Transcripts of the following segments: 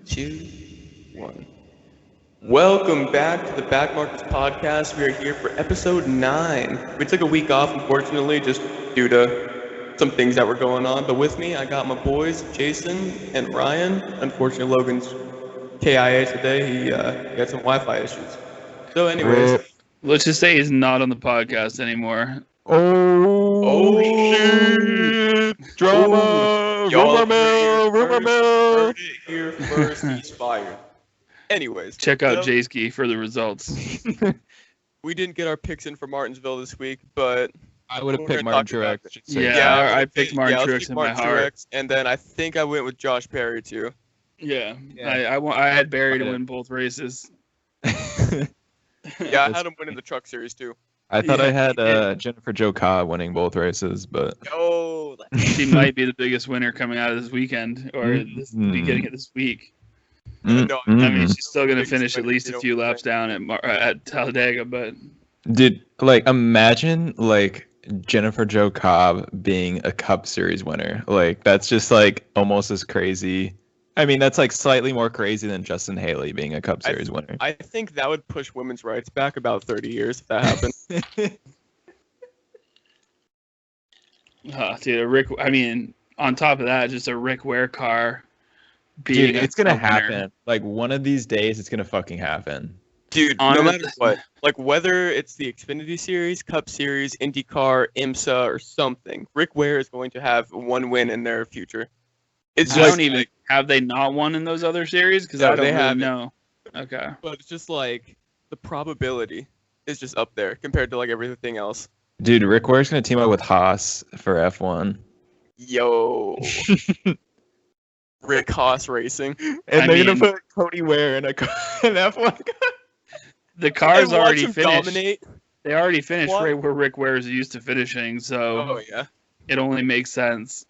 2, 1. Welcome back to the Backmarkers podcast. We are here for episode 9. We took a week off, unfortunately, just due to some things that were going on. But with me, I got my boys, Jason and Ryan. Unfortunately, Logan's KIA today. He had some Wi-Fi issues. So anyways. Let's just say he's not on the podcast anymore. Oh shit! Drama! Rumor mill! Heard it here first, he's fired. Anyways. Check out Jayski for the results. We didn't get our picks in for Martinsville this week, but... I would have picked Martin Truex. Yeah, I picked Martin Truex in my heart. And then I think I went with Josh Perry, too. Yeah. I had Barry to win both races. Yeah, I had him winning the truck series, too. I thought I had Jennifer Jo Cobb winning both races, but... Oh, she might be the biggest winner coming out of this weekend, or this beginning of this week. No, I mean, she's still going to finish at least a few laps down at Talladega, but... Dude, like, imagine, like, Jennifer Jo Cobb being a Cup Series winner. Like, that's just, like, almost as crazy. I mean, that's, like, slightly more crazy than Justin Haley being a Cup Series winner. I think that would push women's rights back about 30 years if that happened. Dude, I mean, on top of that, just a Rick Ware car being Dude, it's going to happen. Like, one of these days, it's going to fucking happen. Dude, no matter what, like whether it's the Xfinity Series, Cup Series, IndyCar, IMSA, or something, Rick Ware is going to have one win in their future. It's just, have they not won in those other series? Because I don't really know. Okay. But it's just like the probability is just up there compared to like everything else. Dude, Rick Ware's going to team up with Haas for F1. Yo. Rick Haas Racing. And they're going to put Cody Ware in an F1 car. The car's already finished. Dominate. They already finished right where Rick Ware is used to finishing, so it only makes sense.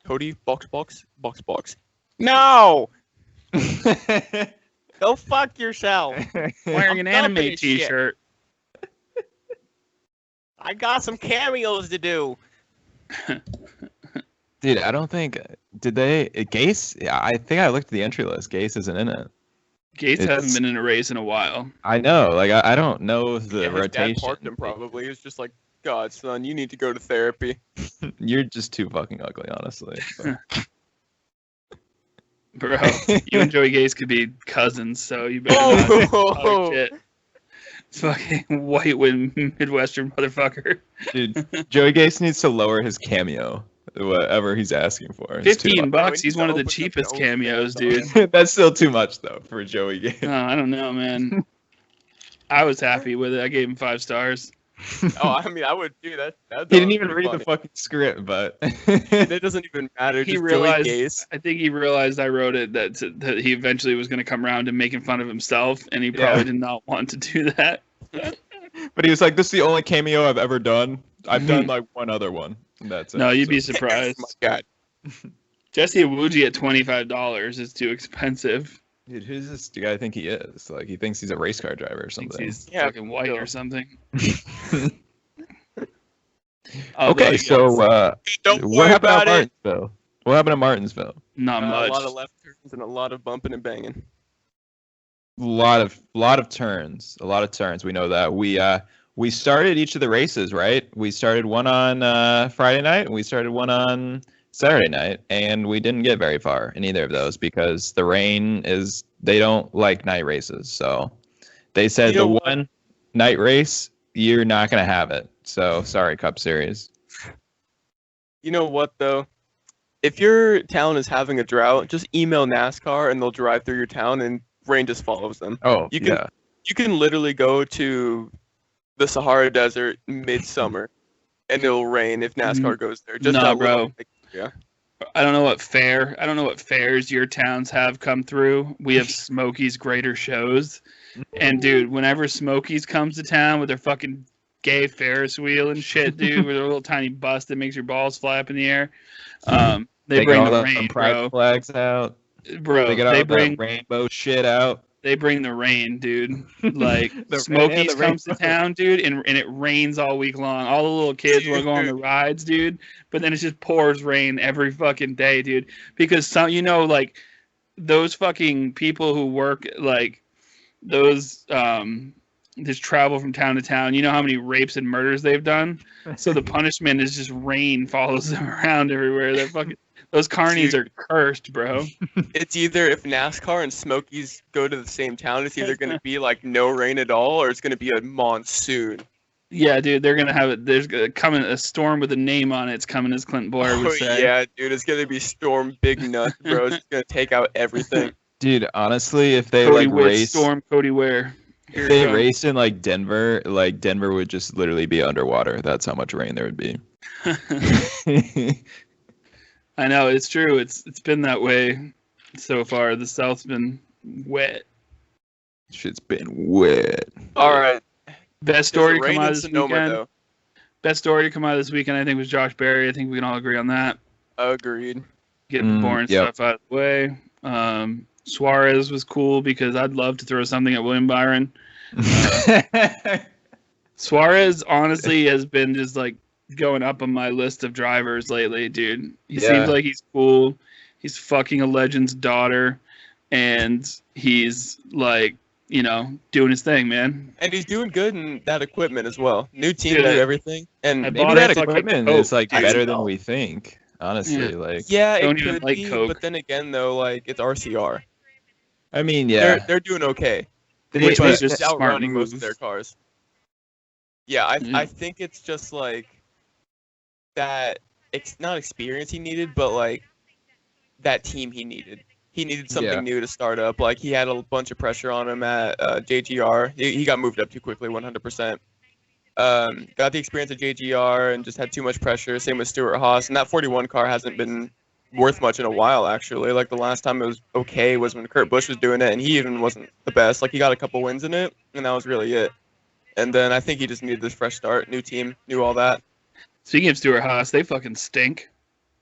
Cody, box. No! Go fuck yourself. Wearing an anime t-shirt. I got some cameos to do. Dude, I don't think... Did they... Gase? Yeah, I think I looked at the entry list. Gase isn't in it. Gates hasn't been in a race in a while. I know. Like, I don't know the rotation. His dad parked him probably. He was just like, God, son, you need to go to therapy. You're just too fucking ugly, honestly. Bro, you and Joey Gase could be cousins, so you better not talk shit. Fucking white Midwestern motherfucker. Dude, Joey Gase needs to lower his cameo. Whatever he's asking for. $15. He's one of the cheapest cameos, dude. That's still too much though for Joey Gase. Oh, I don't know, man. I was happy with it. I gave him 5 stars. Oh, I mean, I would do that. He didn't even read the fucking script, but it doesn't even matter. He realized. I think he realized I wrote it that he eventually was going to come around to making fun of himself, and he probably did not want to do that. But he was like, "This is the only cameo I've ever done. I've done like one other one." That's it. No, you'd be surprised. Oh my God. Jesse Iwuji at $25 is too expensive. Dude, who's this guy think he is? Like, he thinks he's a race car driver or something. He's fucking white or something. Okay, so what happened at Martinsville? What happened at Martinsville? Not much. A lot of left turns and a lot of bumping and banging. A lot of turns. We know that. We started each of the races, right? We started one on Friday night, and we started one on Saturday night, and we didn't get very far in either of those because the rain is... They don't like night races, so they said one night race, you're not going to have it. So, sorry, Cup Series. You know what, though? If your town is having a drought, just email NASCAR, and they'll drive through your town, and rain just follows them. Oh, you can literally go to the Sahara Desert midsummer, and it'll rain if NASCAR goes there. Just bro. Yeah. I don't know what fairs your towns have come through. We have Smokey's Greater Shows, and dude, whenever Smokey's comes to town with their fucking gay Ferris wheel and shit, dude, with their little tiny bus that makes your balls fly up in the air, they bring the rain, pride flags out, bro. They bring rainbow shit out. They bring the rain, dude. Like, Smokey's comes to town, dude, and it rains all week long. All the little kids want to go on the rides, dude, but then it just pours rain every fucking day, dude. Because like those fucking people who work like those just travel from town to town. You know how many rapes and murders they've done? So the punishment is just rain follows them around everywhere. They're fucking those carnies are cursed, bro. It's either if NASCAR and Smokies go to the same town, it's either going to be like no rain at all, or it's going to be a monsoon. Yeah, dude, they're gonna have it. There's gonna come a storm with a name on it. It's coming, as Clinton Boyer would say. Yeah, dude, it's going to be Storm Big Nuts, bro. It's going to take out everything. Dude, honestly, if they Cody like Witt, race, Storm Cody Ware. if they race in like Denver would just literally be underwater. That's how much rain there would be. I know, it's true. It's been that way so far. The South's been wet. Shit's been wet. All right. Best story to Rain come out in this Sonoma, weekend. though. Best story to come out this weekend, I think, was Josh Berry. I think we can all agree on that. Agreed. Getting the boring yep. stuff out of the way. Suarez was cool because I'd love to throw something at William Byron. Suarez honestly has been just like going up on my list of drivers lately, dude. He seems like he's cool. He's fucking a legend's daughter, and he's like, you know, doing his thing, man. And he's doing good in that equipment as well. New team, Dude, new everything. And I Maybe bought that it fucking equipment Coke, is like dude. better than we think. Honestly, like yeah, Don't it even could like be, Coke. but then again, though, like it's RCR. I mean, yeah, They're doing okay. Which But was just it's a smart outrunning move. most of their cars. Yeah, I think it's just like that. It's not experience he needed, but like that team he needed. He needed something new to start up. Like he had a bunch of pressure on him at JGR. He got moved up too quickly, 100%. Got the experience at JGR and just had too much pressure. Same with Stuart Haas. And that 41 car hasn't been worth much in a while, actually. Like the last time it was okay was when Kurt Busch was doing it, and he even wasn't the best. Like he got a couple wins in it, and that was really it. And then I think he just needed this fresh start, new team, new all that. Speaking of Stuart Haas, they fucking stink.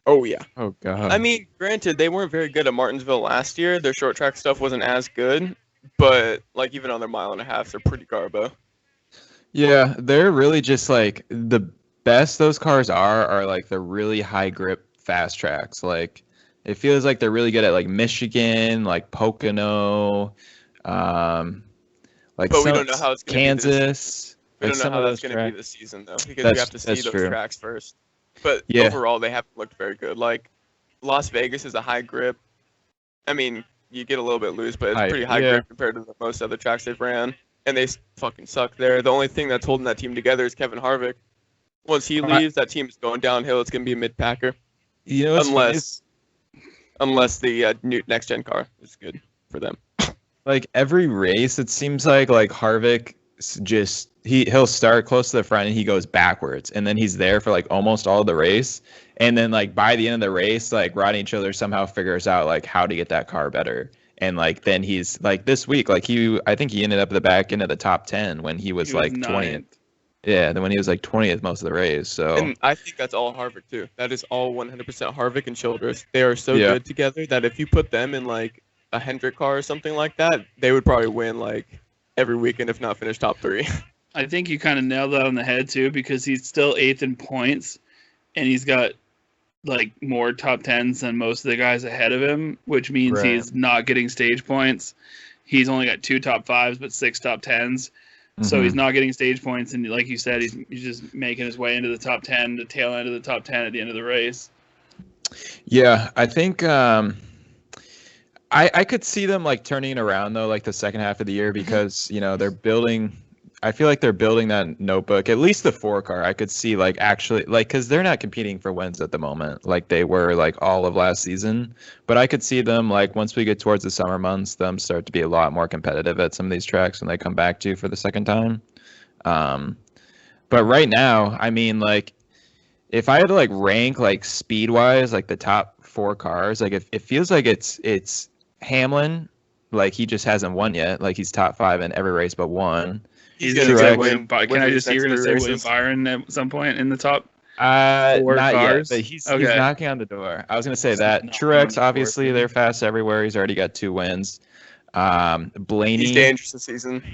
Oh, yeah. oh god. I mean, granted, they weren't very good at Martinsville last year. Their short track stuff wasn't as good, but like even on their mile and a half, they're pretty garbo. Yeah, they're really just like the best those cars are like the really high grip fast tracks. Like it feels like they're really good at like Michigan, like Pocono, like But we don't know how it's going to be Kansas. We like don't know some how of that's those going to be tracks. this season, though, because we have to see That's those true. tracks first. But Yeah. overall, they haven't looked very good. Like, Las Vegas is a high grip. I mean, you get a little bit loose, but it's pretty high grip compared to most other tracks they've ran. And they fucking suck there. The only thing that's holding that team together is Kevin Harvick. Once he leaves, that team's going downhill. It's going to be a mid-packer. You know, Unless the new next-gen car is good for them. like every race, it seems like Harvick just he'll start close to the front and he goes backwards, and then he's there for like almost all the race, and then like by the end of the race, like Rodney Childers somehow figures out like how to get that car better, and like then he's like this week, like I think he ended up at the back end of the top 10 when he was like 20th. Yeah, then when he was like 20th most of the race. So And I think that's all Harvick too. That is all 100% Harvick and Childress. They are so good together that if you put them in like a Hendrick car or something like that, they would probably win like every weekend, if not finish top 3. I think you kind of nailed that on the head too, because he's still 8th in points, and he's got like more top 10s than most of the guys ahead of him, which means he's not getting stage points. He's only got 2 top 5s, but 6 top 10s. So he's not getting stage points, and like you said, he's just making his way into the top 10, the tail end of the top 10 at the end of the race. Yeah, I think I could see them like turning it around though, like the second half of the year, because you know they're building. I feel like they're building that notebook, at least the 4 car. I could see like actually like because they're not competing for wins at the moment like they were like all of last season. But I could see them like once we get towards the summer months, them start to be a lot more competitive at some of these tracks when they come back to for the second time. But right now, I mean, like if I had to like rank like speed wise, like the top 4 cars, like it feels like it's Hamlin, like he just hasn't won yet. Like he's top 5 in every race but one. He's gonna say William. Can I just see you're gonna say William Byron at some point in the top 4 not cars? Yet, but he's knocking on the door. I was gonna say that. Truex, obviously, they're fast everywhere. He's already got 2 wins. Blaney. He's dangerous this season.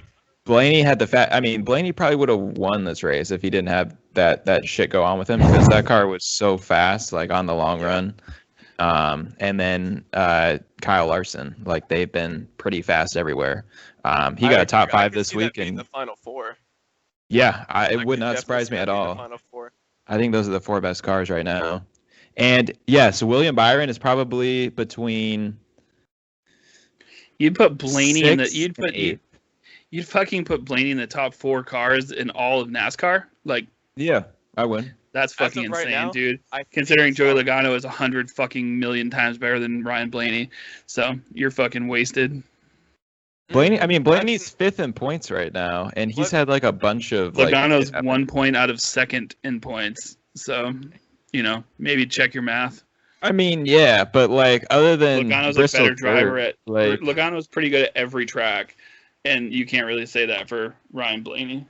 Blaney had the I mean, Blaney probably would have won this race if he didn't have that shit go on with him, because that car was so fast, like on the long run. And then Kyle Larson, like they've been pretty fast everywhere. He got a top 5 this week, in and the final 4. yeah, it I would could not definitely surprise see me that at being the all. final 4. I think those are the 4 best cars right now. And yeah, so William Byron is probably between. You'd put Blaney in the. 6 and 8. You'd fucking put Blaney in the top 4 cars in all of NASCAR. Like, Yeah, I would. that's As fucking of right insane, now, dude. I think Considering so. Joey Logano is 100 fucking million times better than Ryan Blaney, so you're fucking wasted. Blaney's 5th in points right now, and he's had like a bunch of Logano's 1 point out of 2nd in points, so maybe check your math. I mean, yeah, but like other than Logano's Bristol a better driver third, at like Logano's pretty good at every track, and you can't really say that for Ryan Blaney.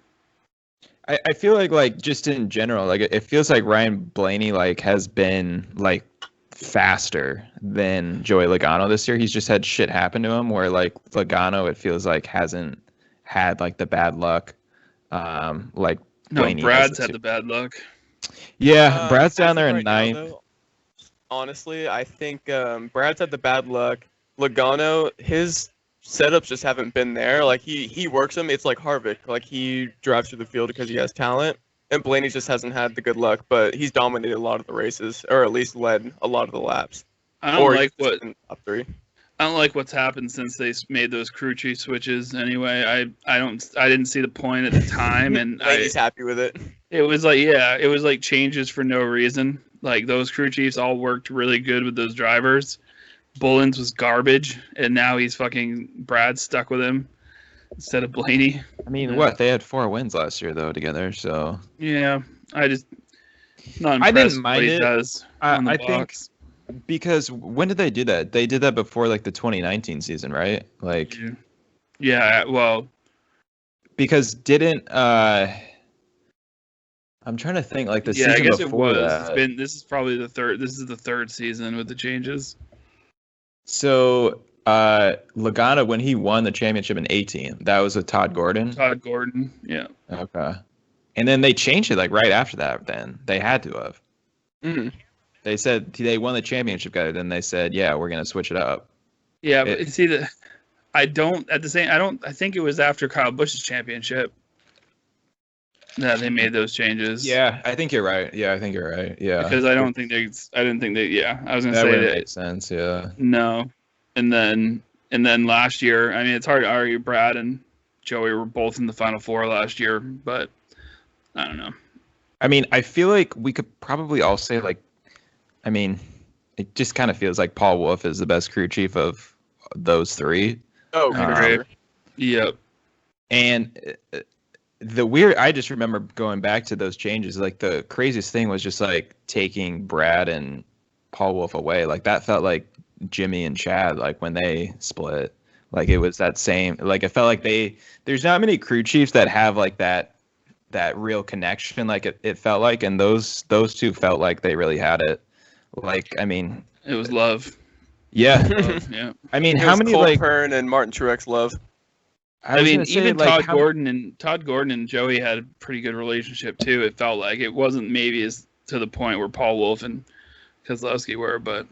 I feel like just in general, like it feels like Ryan Blaney like has been like faster than Joey Logano this year. He's just had shit happen to him where like Logano it feels like hasn't had like the bad luck. Like No, Blaney Brad's has had the bad luck. Yeah, Brad's down as there of in right now, 9th. though, honestly, I think Brad's had the bad luck. Logano, his setups just haven't been there. Like he works them. It's like Harvick. Like he drives through the field because he has talent. And Blaney just hasn't had the good luck, but he's dominated a lot of the races, or at least led a lot of the laps. I don't like he's just been top 3. I don't like what's happened since they made those crew chief switches. Anyway, I didn't see the point at the time, and Blaney's happy with it. it was like changes for no reason. Like those crew chiefs all worked really good with those drivers. Bullins was garbage, and now he's fucking Brad stuck with him instead of Blaney. I mean, what? They had 4 wins last year though together, so Yeah, I just not impressed I didn't with mind what he it. does on the I think box. because when did they do that? They did that before like the 2019 season, right? Like Yeah, well, because didn't I'm trying to think like the yeah, I season guess it before was. that. This is probably the third. This is the 3rd season with the changes. So Logano when he won the championship in 18, that was with Todd Gordon. Todd Gordon, yeah. Okay. And then they changed it like right after that. Then they had to have. Mm-hmm. They said they won the championship, guy. Then they said, "Yeah, we're gonna switch it up." Yeah, but see I think it was after Kyle Busch's championship that they made those changes. Yeah, I think you're right. Yeah, I think you're right. Yeah, Because I didn't think they. Yeah, I was gonna that say would that. make sense. Yeah. No, and then last year, I mean, it's hard to argue. Brad and Joey were both in the Final 4 last year, but I don't know. I mean, I feel like we could probably all say like, I mean, it just kind of feels like Paul Wolf is the best crew chief of those 3. Oh, for sure. Yep. And I just remember going back to those changes. Like the craziest thing was just like taking Brad and Paul Wolf away. Like that felt like Jimmy and Chad, like when they split, like it was that same, like it felt like there's not many crew chiefs that have like that real connection. Like it felt like, and those 2 felt like they really had it. Like, I mean, It was love. yeah. Love, yeah. I mean, It how was many Cole like, Pearn and Martin Truex love. I mean, even Todd how, Gordon and Joey had a pretty good relationship too. It felt like it wasn't maybe as to the point where Paul Wolf and Keselowski were, but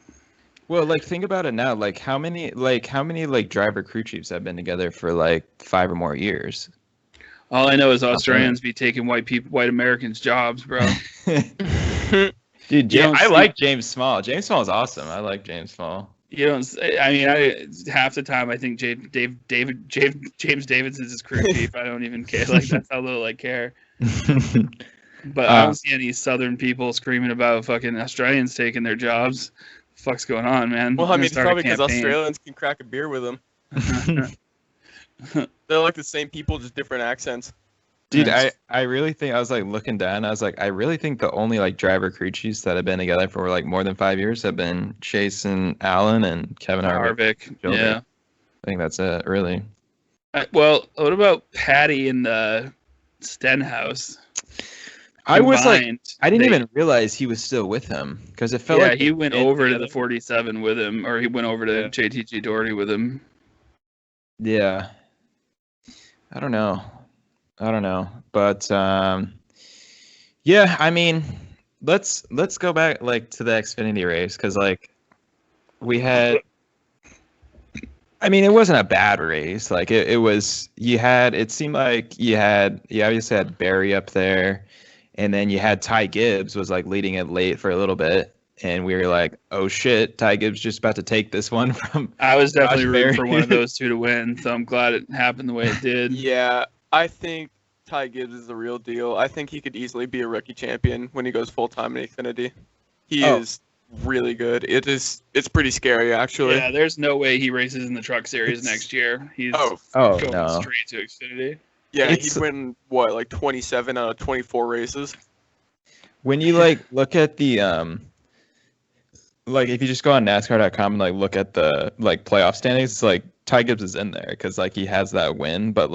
well, like think about it now. Like how many driver crew chiefs have been together for like 5 or more years? all I know is Australians be taking white Americans' jobs, bro. Dude, I like James Small. James Small is awesome. I like James Small. You don't. I mean, half the time I think James Davidson's his crew chief. I don't even care. Like that's how little I care. But I don't see any Southern people screaming about fucking Australians taking their jobs. The fuck's going on, man? Well, I mean, it's probably because Australians can crack a beer with them. They're like the same people, just different accents. Dude, I really think I was like looking down. I was like, I really think the only like driver crew chiefs that have been together for like more than 5 years have been Chase and Allen and Kevin Harvick. Yeah, I think that's it, really. Well, what about Patty and Stenhouse? I was like, I didn't even realize he was still with him because it felt like he went over to the 47 with him, or he went over to JTG Doherty with him. Yeah, I don't know, but yeah, I mean, let's go back like to the Xfinity race because like we had. I mean, it wasn't a bad race. Like it was. It seemed like you obviously had Barry up there, and then you had Ty Gibbs was like leading it late for a little bit, and we were like, oh shit, Ty Gibbs just about to take this one from. I was definitely Josh rooting for Berry. one of those two to win, so I'm glad it happened the way it did. Yeah, I think Ty Gibbs is the real deal. I think he could easily be a rookie champion when he goes full time in Xfinity. He is really good. It's pretty scary actually. Yeah, there's no way he races in the Truck Series next year. He's going no. straight to Xfinity. Yeah, he'd win like 27 out of 24 races. When you look at the if you just go on NASCAR.com and look at the playoff standings, it's like Ty Gibbs is in there because he has that win, but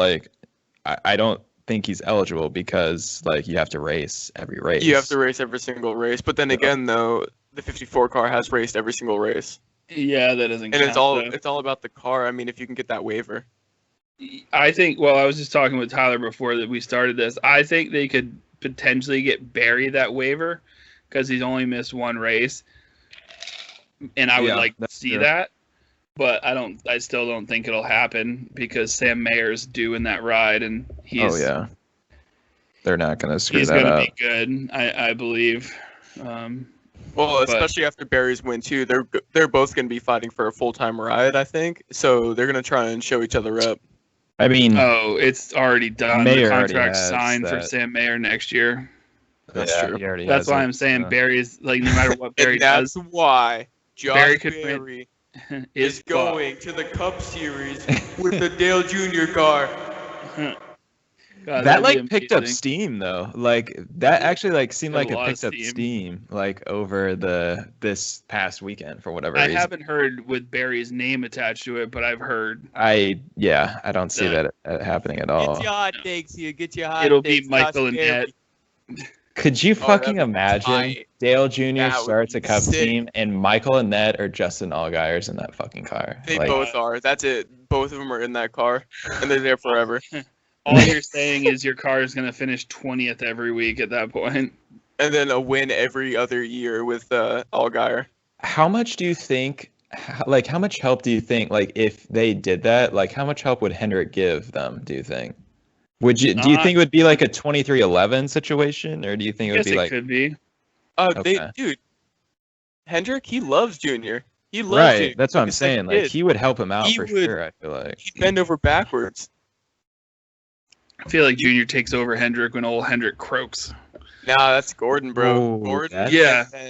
I don't think he's eligible because you have to race every race. You have to race every single race, but then again though, the 54 car has raced every single race. Yeah, that doesn't count. And it's all about the car. I mean, if you can get that waiver. I think, I was just talking with Tyler before that we started this. I think they could potentially get Barry that waiver because he's only missed one race. And I would like to see that. But I still don't think it'll happen because Sam Mayer's due in that ride and he's they're not gonna screw he's that gonna up. be good, I believe. Well, especially after Barry's win too, they're both going to be fighting for a full-time ride, I think. So they're going to try and show each other up. I mean, it's already done. Mayer the already contract's has signed for that. Sam Mayer next year. That's true. That's why I'm saying Barry's no matter what Barry and that's does. Why Josh Barry could Berry is going to the Cup Series with the Dale Jr. car. God, that picked up amazing. steam though. That actually seemed like it lot of picked up steam over this past weekend for whatever reason. I haven't heard with Barry's name attached to it, but I've heard. I don't see that happening at all. Get your hot takes here. Get your hot It'll takes. be Michael and Ed. Could you fucking that'd be imagine tight. Dale Jr. That would starts be a Cup sick. team and Michael and Ned or Justin Allgaier's in that fucking car? They both are. That's it. Both of them are in that car, and they're there forever. All you're saying is your car is going to finish 20th every week at that point. And then a win every other year with Allgaier. How much do you think? How much help do you think? If they did that, how much help would Hendrick give them? Do you think? Do you think it would be a 23-11 situation, or do you think it would be it could be. Dude, Hendrick, he loves Junior. He loves Junior. That's what I'm saying. He would help him out for sure. I feel like he'd bend over backwards. I feel like Junior takes over Hendrick when old Hendrick croaks. Nah, that's Gordon, bro. Oh, Gordon.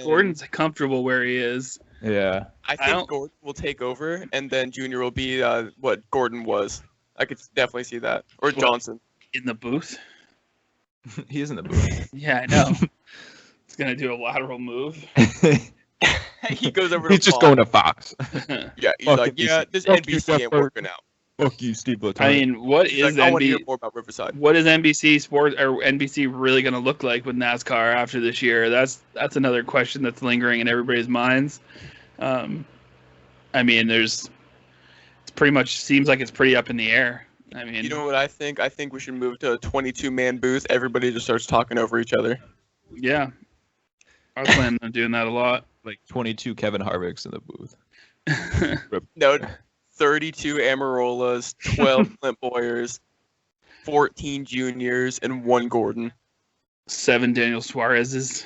Gordon's comfortable where he is. Yeah. I think Gordon will take over, and then Junior will be what Gordon was. I could definitely see that. Or Johnson. In the booth? He is in the booth. Yeah, I know. He's going to do a lateral move. He goes over to He's just going to Fox. Yeah, he's like, this NBC ain't working out. Fuck you, Steve Blatone. I mean, I want to hear more about Riverside. What is NBC Sports or NBC really going to look like with NASCAR after this year? That's another question that's lingering in everybody's minds. I mean, it pretty much seems like it's pretty up in the air. I mean, you know what I think? I think we should move to a 22-man booth. Everybody just starts talking over each other. Yeah, I was planning on doing that a lot. 22 Kevin Harvicks in the booth. No, 32 Amarolas, 12 Clint Boyers, 14 Juniors, and 1 Gordon. 7 Daniel Suarez's.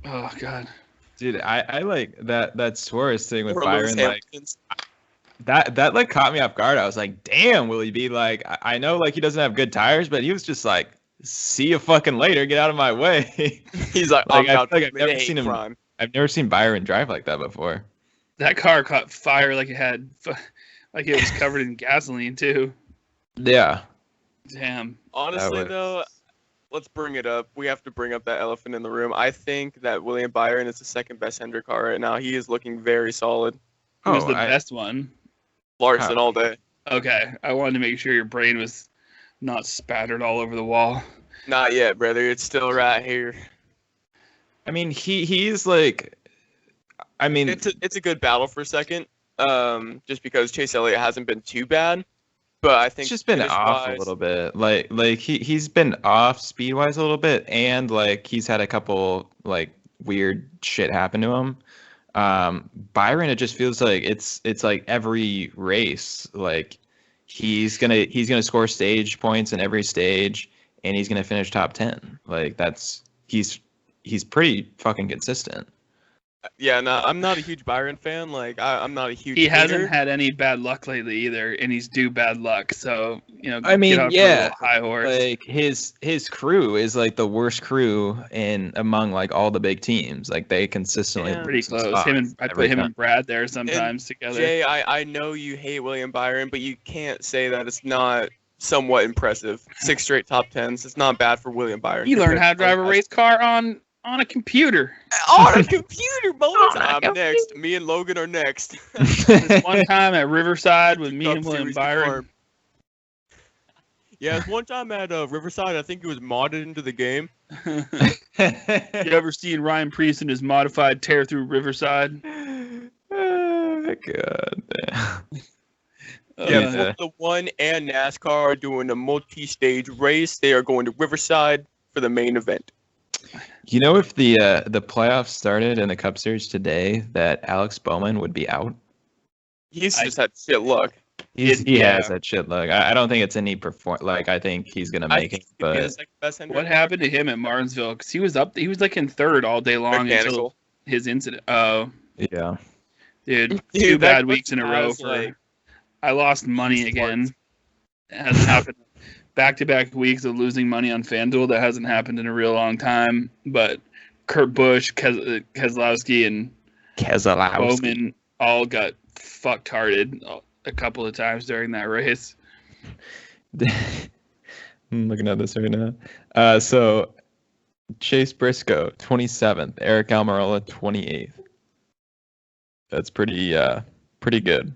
Oh God, dude, I like that Suarez thing with Or Byron. Lewis That caught me off guard. I was like, damn, will he be I know he doesn't have good tires, but he was just see you fucking later, get out of my way. He's like, I'm out I've never seen him. crime. I've never seen Byron drive like that before. that car caught fire like it was covered in gasoline too. Yeah. Damn. Honestly, though, let's bring it up. We have to bring up that elephant in the room. I think that William Byron is the second best Hendrick car right now. He is looking very solid. Who's the best one? Larson all day. Okay, I wanted to make sure your brain was not spattered all over the wall. Not yet, brother. It's still right here. I mean, he's it's a good battle for second. Just because Chase Elliott hasn't been too bad, but I think it's just been off a little bit. He's been off speed wise a little bit, and he's had a couple weird shit happen to him. Byron, it just feels like it's like every race, like he's gonna score stage points in every stage, and he's gonna finish top 10. Like he's pretty fucking consistent. Yeah, no, I'm not a huge Byron fan. Like, I'm not a huge. He hater. hasn't had any bad luck lately either, and he's due bad luck. So I mean, get off yeah, a little high horse. like his crew is like the worst crew among like all the big teams. Like they consistently Pretty close. I put him and Brad there sometimes together. Jay, I know you hate William Byron, but you can't say that it's not somewhat impressive. 6 straight top 10s. It's not bad for William Byron. He learned how to drive a race car on a computer. On a computer, boys. I'm next. Me and Logan are next. This one time at Riverside with me and William Byron. Yeah, it's one time at Riverside. I think it was modded into the game. You ever seen Ryan Priest and his modified tear through Riverside? Oh, God. Yeah, Formula One and NASCAR are doing a multi-stage race. They are going to Riverside for the main event. You know, if the playoffs started in the Cup Series today, that Alex Bowman would be out. He's just had shit luck. He has that shit luck. I don't think it's any I think he's gonna make it. But what happened to him at Martinsville? Because he was like in third all day long until his incident. Oh, yeah, dude, 2 bad weeks in a row for. I lost money again. It hasn't happened. Back-to-back weeks of losing money on FanDuel. That hasn't happened in a real long time. But Kurt Busch, Keselowski, and Bowman all got fucked hearted a couple of times during that race. I'm looking at this right now. So Chase Briscoe, 27th. Eric Almirola, 28th. That's pretty good.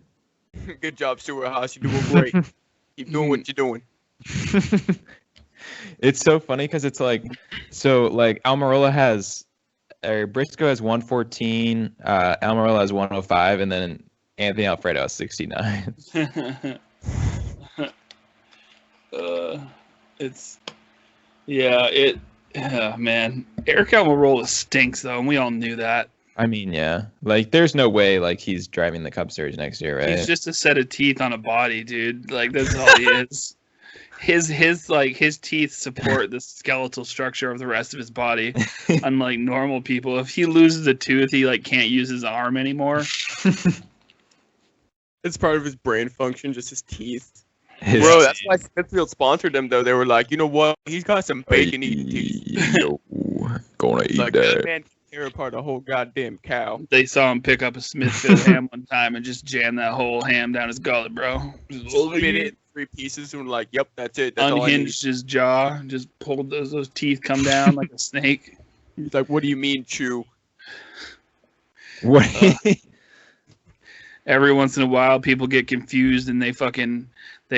Good job, Stuart Haas. You're doing great. Keep doing what you're doing. It's so funny because it's like, so like Almirola Briscoe has 114, Almirola has 105, and then Anthony Alfredo has 69. Man. Eric Almirola stinks though, and we all knew that. I mean, yeah. Like, there's no way, like, he's driving the Cup Series next year, right? He's just a set of teeth on a body, dude. Like, that's all he is. His teeth support the skeletal structure of the rest of his body. Unlike normal people, if he loses a tooth, he, like, can't use his arm anymore. It's part of his brain function, just his teeth. Bro, that's why Smithfield sponsored him, though. They were like, you know what? He's got some bacon-eating teeth. Yo, gonna eat like, that. Man, tear apart a whole goddamn cow. They saw him pick up a Smithfield ham one time and just jam that whole ham down his gullet, bro. Just spit it in 3 pieces and like, yep, that's it. That's unhinged his jaw, just pulled those teeth come down like a snake. He's like, what do you mean, chew? What? Every once in a while, people get confused and they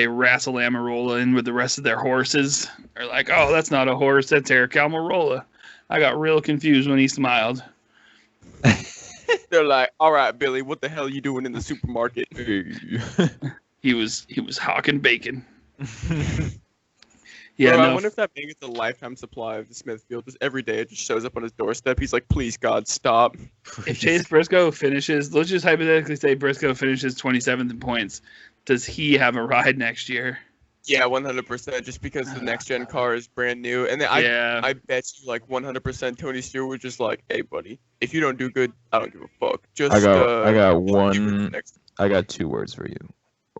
wrestle Almirola in with the rest of their horses. They're like, oh, that's not a horse, that's Eric Almirola. I got real confused when he smiled. They're like, all right, Billy, what the hell are you doing in the supermarket? He was hawking bacon. Yeah, bro, I wonder if that man gets a lifetime supply of the Smithfield. Just every day it just shows up on his doorstep. He's like, please, God, stop. If Chase Briscoe finishes, let's just hypothetically say Briscoe finishes 27th in points, does he have a ride next year? Yeah, 100%. Just because the next gen car is brand new, and then I bet you like 100% Tony Stewart was just like, "Hey, buddy, if you don't do good, I don't give a fuck." Just I got 2 words for you,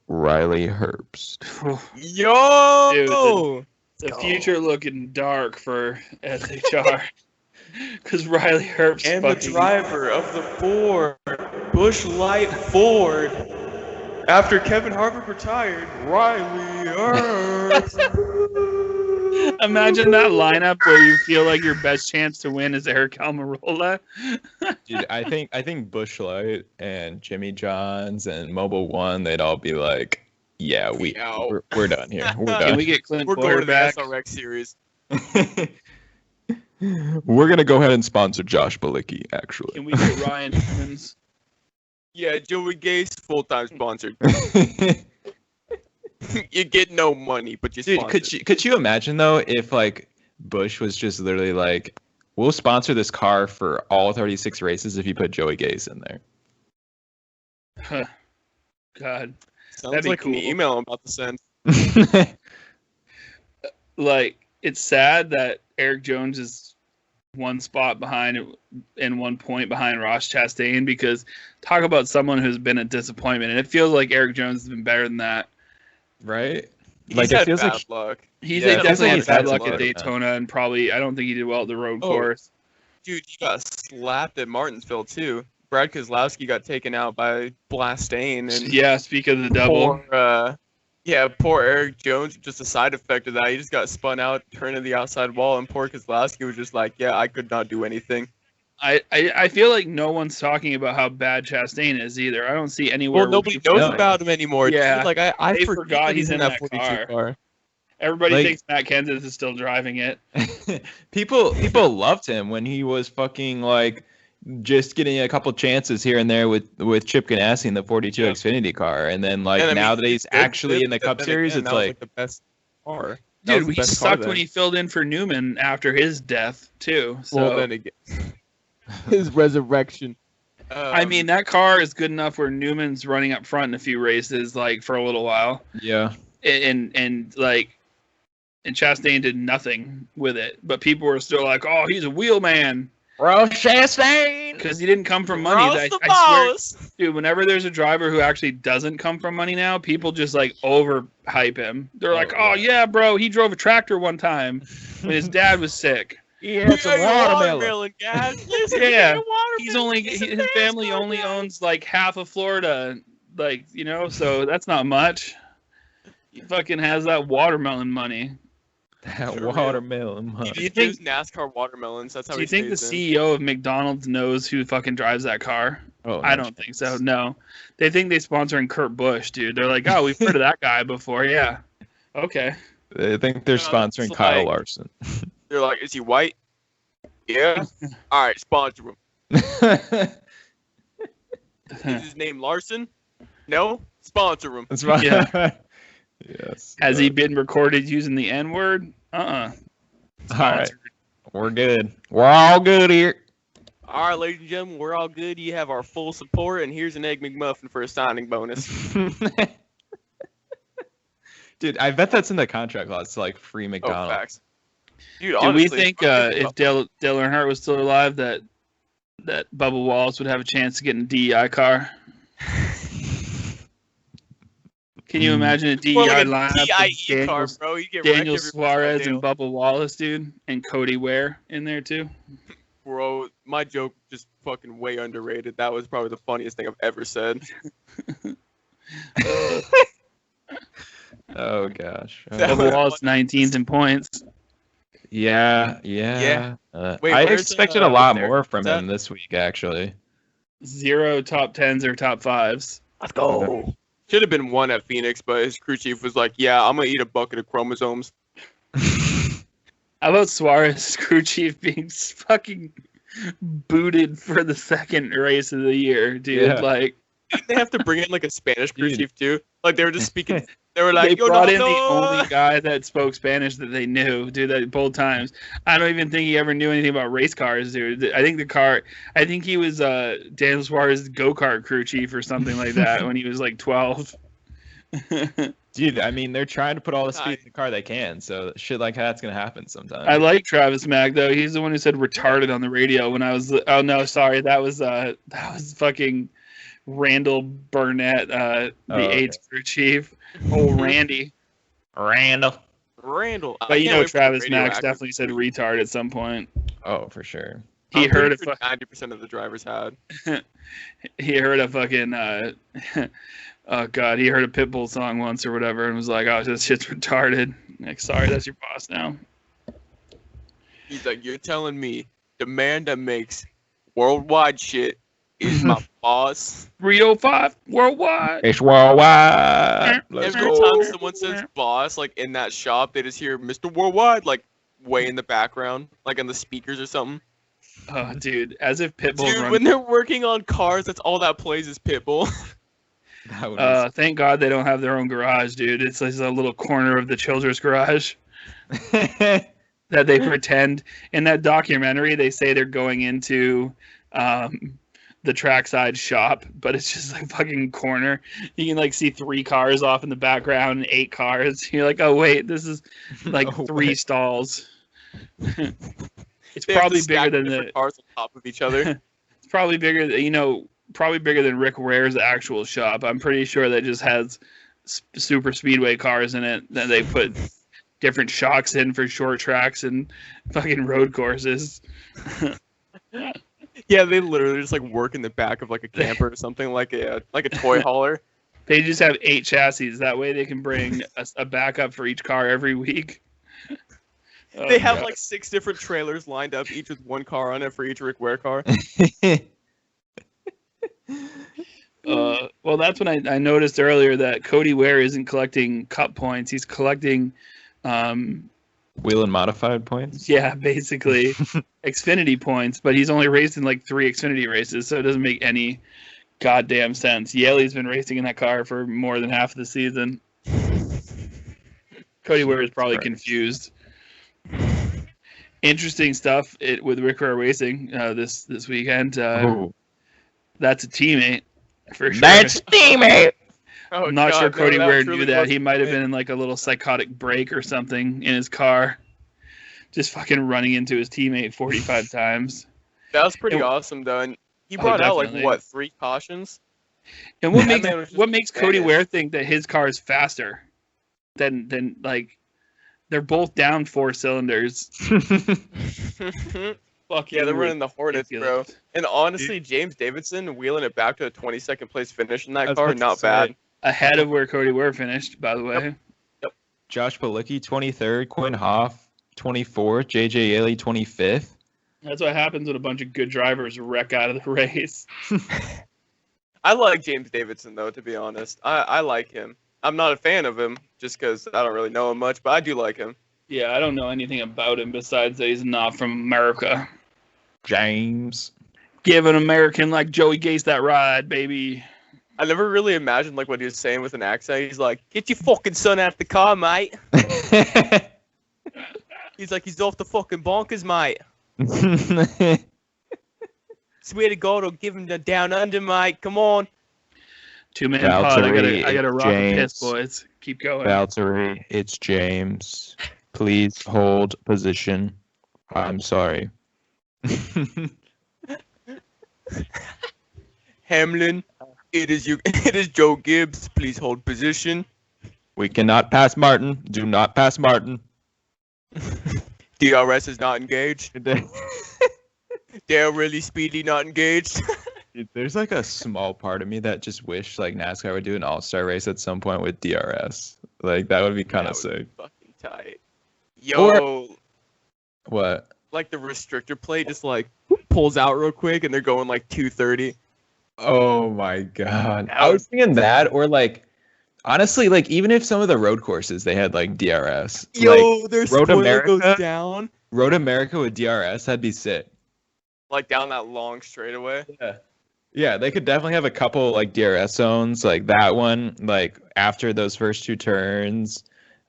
Riley Herbst. Yo, dude, the future looking dark for SHR because Riley Herbst and the driver of the Ford Busch Light Ford. After Kevin Harvick retired, Riley Herbst. Imagine that lineup where you feel like your best chance to win is Eric Almirola. Dude, I think Busch Light and Jimmy Johns and Mobile One, they'd all be like, yeah, we're done here. We're done. Can we get Clint Boyer back? We're going to the back? SRX series. We're gonna go ahead and sponsor Josh Bilicki, actually. Can we get Ryan Simmons? Yeah, Joey Gase, full-time sponsored. You get no money, but you Dude, sponsored. could you imagine though if like Bush was just literally like, we'll sponsor this car for all 36 races if you put Joey Gase in there. Huh. God. Sounds That'd be like cool. an email I'm about to send. Like, it's sad that Eric Jones is one spot behind and 1 point behind Ross Chastain, because talk about someone who's been a disappointment, and it feels like Eric Jones has been better than that. Right? He's had bad luck. He's Yeah, it feels definitely like had he's bad had luck some at luck, Daytona, and probably I don't think he did well at the road course. Dude, he got slapped at Martinsville too. Brad Keselowski got taken out by Blastane, and Yeah, speak of the devil. poor Eric Jones. Just a side effect of that, he just got spun out, turned to the outside wall, and poor Keselowski was just like, "Yeah, I could not do anything." I feel like no one's talking about how bad Chastain is either. I don't see anywhere. Well, nobody knows about him anymore. Yeah, dude. Like I they forgot he's in that 42 car. Everybody Like- thinks Matt Kenseth is still driving it. people loved him when he was fucking like just getting a couple chances here and there with Chip Ganassi in the 42 Yeah. Xfinity car, and then like And I now mean, that he's he did actually good, in the but Cup then Series, again, it's that was, like the best car. That was Dude, the he best car sucked then. when he filled in for Newman after his death too. So Well, then again, his resurrection. I mean, that car is good enough where Newman's running up front in a few races, like for a little while, yeah. and Chastain did nothing with it, but people were still like, "Oh, he's a wheel man," Ross Chastain. because he didn't come from money. Ross I the swear, boss. dude, whenever there's a driver who actually doesn't come from money now, people just like overhype him. They're like, Oh, "Oh yeah, bro, he drove a tractor one time when his dad was sick." Yeah, it's a watermelon. guys. Listen, Yeah, get a watermelon. his family NASCAR only guy. owns like half of Florida, like, you know, so that's not much. He fucking has that watermelon money. That For real. watermelon. Huh? He you think- gives NASCAR watermelons. That's how Do he you think the stays in. CEO of McDonald's knows who fucking drives that car? Oh, I no don't think chance. so. No, they think they sponsoring Kurt Busch, dude. They're like, oh, we've heard of that guy before. Yeah, okay. I think they're No, sponsoring it's Kyle like- Larson. They're like, is he white? Yeah. All right, sponsor him. Is his name Larson? No. Sponsor him. That's right. Yeah. Yes. Has he been recorded using the N word? All right. We're good. We're all good here. All right, ladies and gentlemen, we're all good. You have our full support, and here's an Egg McMuffin for a signing bonus. Dude, I bet that's in the contract law. It's like free Oh, McDonald's. facts. Dude, Do honestly, we think if Dale Earnhardt was still alive, that Bubba Wallace would have a chance to get in a DEI car? Can you imagine a DEI more like a lineup TIE with car, bro? You get wrecked Daniel every first Suarez time, and Bubba Wallace, dude, and Cody Ware in there too? Bro, my joke just fucking way underrated. That was probably the funniest thing I've ever said. Oh gosh. That Bubba was Wallace 19th in points. Yeah. Yeah. Wait, I where's, expected a lot there? more from What's him this week, actually. 0 top 10s or top 5s. Let's go. Should have been one at Phoenix, but his crew chief was like, yeah, I'm going to eat a bucket of chromosomes. How about Suarez's crew chief being fucking booted for the second race of the year, dude? Yeah. Like, Didn't they have to bring in like a Spanish crew Dude. chief too? Like they were just speaking. They were like, they Yo, brought no, in the no. only guy that spoke Spanish that they knew, dude, that both times. I don't even think he ever knew anything about race cars, dude. I think he was Daniel Suarez's go-kart crew chief or something like that when he was like 12. Dude, I mean, they're trying to put all the speed in the car they can, so shit like that's gonna happen sometime. I like Travis Mack though. He's the one who said retarded on the radio when I was. Oh no, sorry, that was fucking Randall Burnett, the okay. AIDS crew chief. Oh, Randy. Randall. Randall. But you know, Travis Mack's definitely said retard at some point. Oh, for sure. He heard a 90% of the drivers had. he heard a fucking oh god, he heard a Pitbull song once or whatever and was like, "Oh, this shit's retarded." Like, sorry, that's your boss now. He's like, you're telling me the man that makes worldwide shit is my boss? 305 worldwide. It's worldwide. Let's Every go. time someone says boss, like in that shop, they just hear Mr. Worldwide, like way in the background, like on the speakers or something. Oh, dude, as if Pitbull Dude, runs. when they're working on cars, that's all that plays is Pitbull. That would Thank God they don't have their own garage, dude. It's like a little corner of the Childress garage. be... that they pretend in that documentary. They say they're going into the trackside shop, but it's just like fucking corner. You can like see 3 cars off in the background and 8 cars. You're like, oh wait, this is like 3 stalls. It's probably bigger than the cars on top of each other. It's probably bigger, probably bigger than Rick Ware's actual shop. I'm pretty sure that just has super speedway cars in it that they put different shocks in for short tracks and fucking road courses. Yeah, they literally just like work in the back of like a camper or something, like a toy hauler. They just have 8 chassis. That way they can bring a backup for each car every week. They have like 6 different trailers lined up, each with 1 car on it for each Rick Ware car. Well, that's when I noticed earlier that Cody Ware isn't collecting cup points. He's collecting wheel and modified points. Yeah, basically Xfinity points, but he's only raced in like 3 Xfinity races, so it doesn't make any goddamn sense. Yaley's been racing in that car for more than half of the season. Cody Ware is probably confused. Interesting stuff with Rick Ware Racing this weekend. That's a teammate for sure. That's a teammate. I'm not sure Cody Ware knew that. He might have been in like a little psychotic break or something in his car, just fucking running into his teammate 45 times. That was pretty awesome, though. And he brought out like what, 3 cautions? And what makes Cody Ware think that his car is faster than like they're both down 4 cylinders? Fuck yeah, they're running the Hornets, bro. And honestly, James Davidson wheeling it back to a 22nd place finish in that car, not bad. Ahead of where Cody Ware finished, by the way. Yep. Josh Palicki, 23rd. Quinn Hoff, 24th. JJ Yaley, 25th. That's what happens when a bunch of good drivers wreck out of the race. I like James Davidson, though, to be honest. I like him. I'm not a fan of him, just because I don't really know him much, but I do like him. Yeah, I don't know anything about him besides that he's not from America. James. Give an American like Joey Gase that ride, baby. I never really imagined like what he was saying with an accent. He's like, "Get your fucking son out the car, mate." He's like, "He's off the fucking bonkers, mate." Swear to God, I'll give him the down under, mate. Come on. 2-man pod. I gotta rock the piss, boys. Keep going. Valtteri, it's James. Please hold position. I'm sorry. Hamlin, it is Joe Gibbs. Please hold position. We cannot pass Martin. Do not pass Martin. DRS is not engaged. They're really speedy, not engaged. Dude, there's like a small part of me that just wish like NASCAR would do an all-star race at some point with DRS. Like that would be kind of sick. Fucking tight. Yo. What? Like the restrictor plate just like pulls out real quick and they're going like 230. Oh my god. I was thinking that, or like honestly, like even if some of the road courses they had like DRS. Yo, like, their spoiler goes down. Road America with DRS, that'd be sick. Like down that long straightaway. Yeah, they could definitely have a couple like DRS zones, like that one, like after those first 2 turns,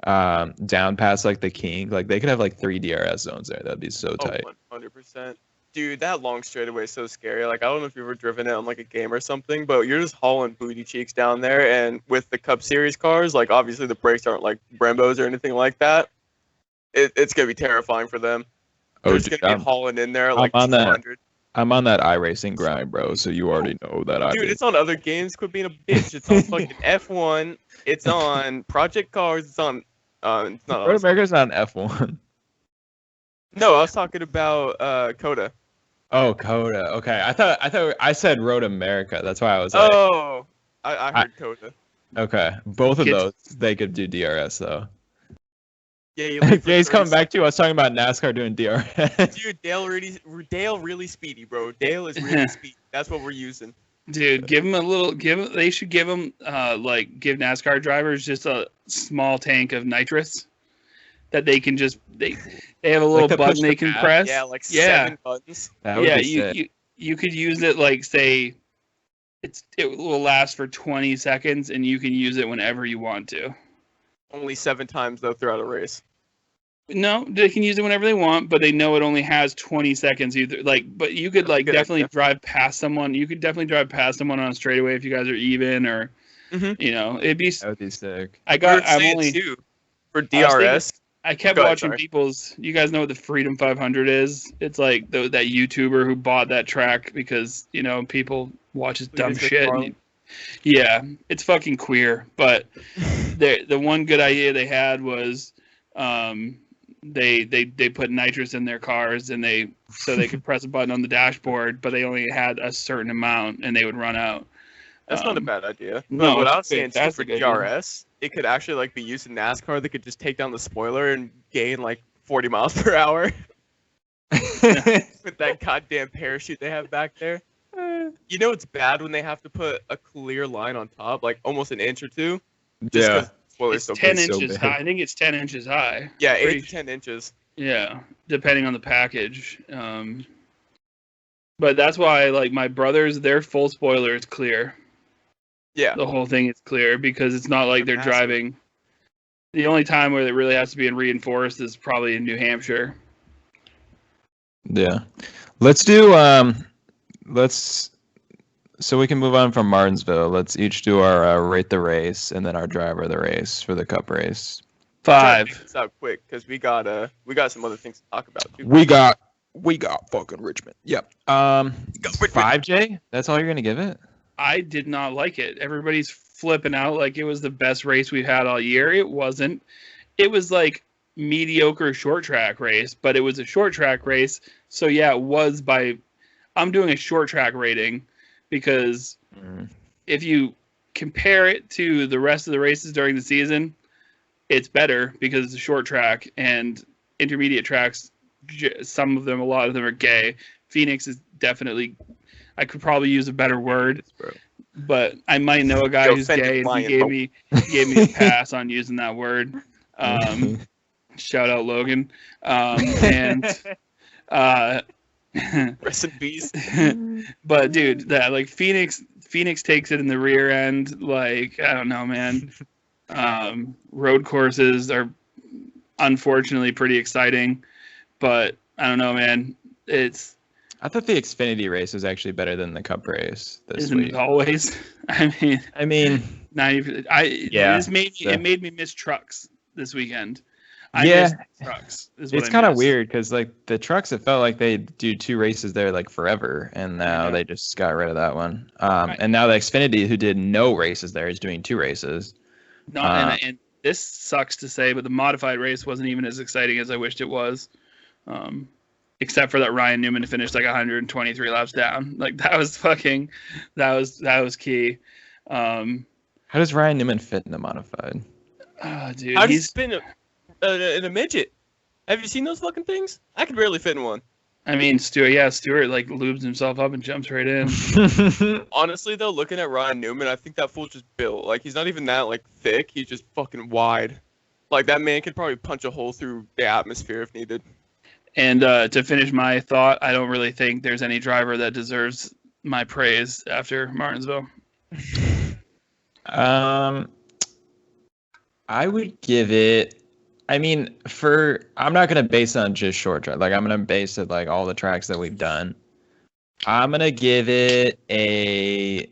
down past like the King. Like they could have like 3 DRS zones there. That'd be so tight. 100%. Dude, that long straightaway is so scary. Like I don't know if you've ever driven it on like a game or something, but you're just hauling booty cheeks down there, and with the Cup Series cars, like obviously the brakes aren't like Brembos or anything like that. It's gonna be terrifying for them. They're just gonna be hauling in there at like 200. I'm on that iRacing grind, bro, so you already know that. Dude, it's on other games. Quit being a bitch. It's on fucking F1. It's on Project Cars. It's on. It's not. Road America's not an F1. No, I was talking about Coda. Oh, Coda. Okay, I thought I said Road America. That's why I was like. Oh, I heard Coda. Okay, both of those they could do DRS though. Yeah, Jay's coming back to you. I was talking about NASCAR doing DRS. Dude, Dale really speedy, bro. Dale is really speedy. That's what we're using. Dude, give him a little. They should give him give NASCAR drivers just a small tank of nitrous that they can just they have a little like button they can press. Yeah, like 7 buttons. You could use it like say it will last for 20 seconds and you can use it whenever you want to. Only 7 times though throughout a race. No, they can use it whenever they want, but they know it only has 20 seconds. Either but you could like definitely drive past someone. You could definitely drive past someone on a straightaway if you guys are even, or it'd be. That would be sick. I'm only too, for DRS. I kept watching people's. You guys know what the Freedom 500 is? It's like that YouTuber who bought that track because people watch his dumb shit. Yeah, it's fucking queer. But the one good idea they had was. They put nitrous in their cars and so they could press a button on the dashboard, but they only had a certain amount and they would run out. That's not a bad idea. No, but what I was saying too, for DRS, it could actually like be used in NASCAR. They could just take down the spoiler and gain like 40 miles per hour with that goddamn parachute they have back there. It's bad when they have to put a clear line on top, like almost an inch or two. Yeah. It's 10 inches high. I think it's 10 inches high. Yeah, 8 to 10 inches. Yeah, depending on the package. But that's why, like, my brothers, their full spoiler is clear. Yeah. The whole thing is clear because it's not like they're driving. The only time where it really has to be reinforced is probably in New Hampshire. Yeah. Let's do, so we can move on from Martinsville. Let's each do our rate the race and then our driver of the race for the Cup race. 5. This out quick because we got some other things to talk about too. We got fucking Richmond. Yep. 5, Jay. That's all you're gonna give it? I did not like it. Everybody's flipping out like it was the best race we've had all year. It wasn't. It was like mediocre short track race, but it was a short track race. So yeah, it was I'm doing a short track rating. Because if you compare it to the rest of the races during the season, it's better because it's a short track and intermediate tracks. Some of them, a lot of them are gay. Phoenix is definitely. I could probably use a better word, but I might know a guy who's gay, and he gave me a pass on using that word. Shout out Logan, and. Rest in peace. But dude, that like Phoenix takes it in the rear end. Like, I don't know, man. Road courses are unfortunately pretty exciting, but I don't know, man. I thought the Xfinity race was actually better than the Cup race this week. Isn't it always? I mean, 90. It made me miss trucks this weekend. Trucks. It's kind of weird because like the trucks, it felt like they do 2 races there like forever, and now they just got rid of that one. And now the Xfinity, who did no races there, is doing 2 races. No, and this sucks to say, but the modified race wasn't even as exciting as I wished it was. Except for that Ryan Newman finished like 123 laps down. Like that was key. How does Ryan Newman fit in the modified? Dude, how does he spin in a midget? Have you seen those fucking things? I could barely fit in one. I mean, Stewart like lubes himself up and jumps right in. Honestly, though, looking at Ryan Newman, I think that fool's just built. Like, he's not even that, like, thick. He's just fucking wide. Like, that man could probably punch a hole through the atmosphere if needed. And to finish my thought, I don't really think there's any driver that deserves my praise after Martinsville. I would give it. I mean, I'm not gonna base it on just short track. Like I'm gonna base it like all the tracks that we've done. I'm gonna give it a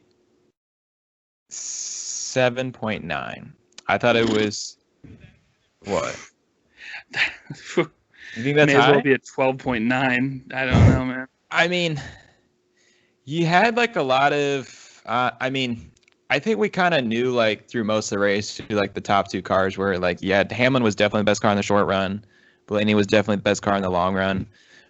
7.9. I thought it was what? You think that's may as well be a 12.9. I don't know, man. I mean, you had like a lot of. I think we kind of knew like through most of the race who like the top 2 cars were. Like, Hamlin was definitely the best car in the short run. Blaney was definitely the best car in the long run.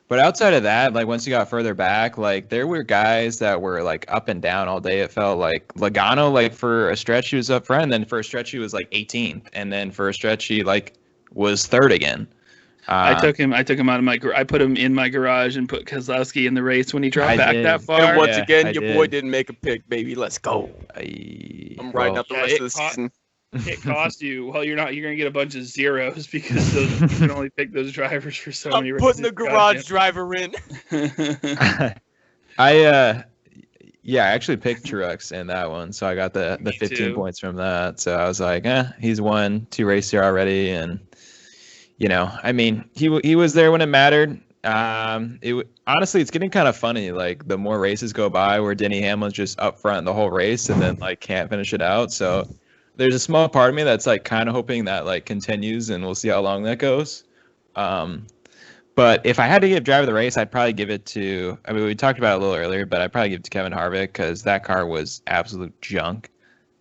But outside of that, like once you got further back, like there were guys that were like up and down all day. It felt like Logano, like for a stretch he was up front, and then for a stretch he was like 18th, and then for a stretch he like was 3rd again. I took him out of my. I put him in my garage and put Keselowski in the race when he dropped back that far. And once again, your boy didn't make a pick, baby. Let's go. I'm riding out the rest of the season. It cost you. Well, you're not. You're gonna get a bunch of zeros because you can only pick those drivers for so many races. I'm putting the garage driver in. I actually picked Truex in that one, so I got the 15 points from that. So I was like, he's won 2 races here already, and I mean, he was there when it mattered. Honestly, it's getting kind of funny. Like the more races go by, where Denny Hamlin's just up front the whole race and then like can't finish it out. So there's a small part of me that's like kind of hoping that like continues, and we'll see how long that goes. But if I had to give driver of the race, I'd probably give it to. I mean, we talked about it a little earlier, but I'd probably give it to Kevin Harvick because that car was absolute junk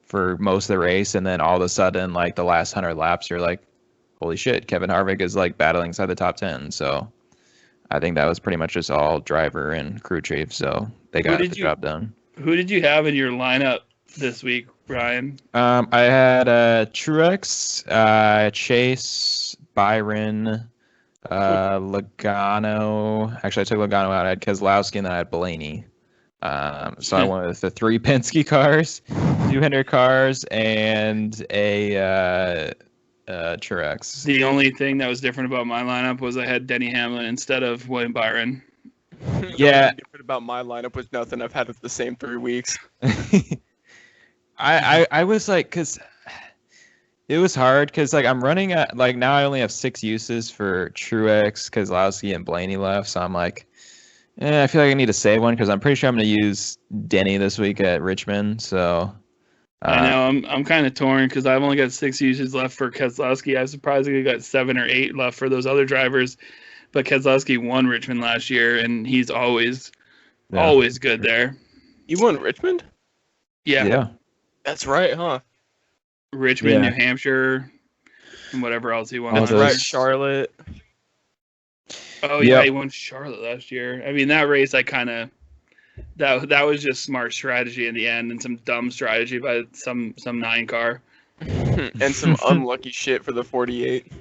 for most of the race, and then all of a sudden, like the last 100 laps, you're like, holy shit, Kevin Harvick is like battling inside the top 10. So I think that was pretty much just all driver and crew chief. So they got the job done. Who did you have in your lineup this week, Brian? I had Truex, Chase, Byron, Logano. Actually, I took Logano out. I had Keselowski, and then I had Blaney. So I went with the 3 Penske cars, 2 Hendrick cars, and a Truex. The only thing that was different about my lineup was I had Denny Hamlin instead of William Byron. Yeah. Different about my lineup was nothing. I've had it the same 3 weeks. I was like, because it was hard because like I'm running at like now I only have 6 uses for Truex, Keselowski, and Blaney left. So I'm like, I feel like I need to save one because I'm pretty sure I'm going to use Denny this week at Richmond. So I know I'm kind of torn because I've only got 6 uses left for Keselowski. I surprisingly got 7 or 8 left for those other drivers. But Keselowski won Richmond last year, and he's always good there. You won Richmond? Yeah. That's right, huh? Richmond, New Hampshire, and whatever else he won. That's right, Charlotte. Oh yeah, he won Charlotte last year. I mean, that race, I kind of that was just smart strategy in the end, and some dumb strategy by some 9 car, and some unlucky shit for the 48.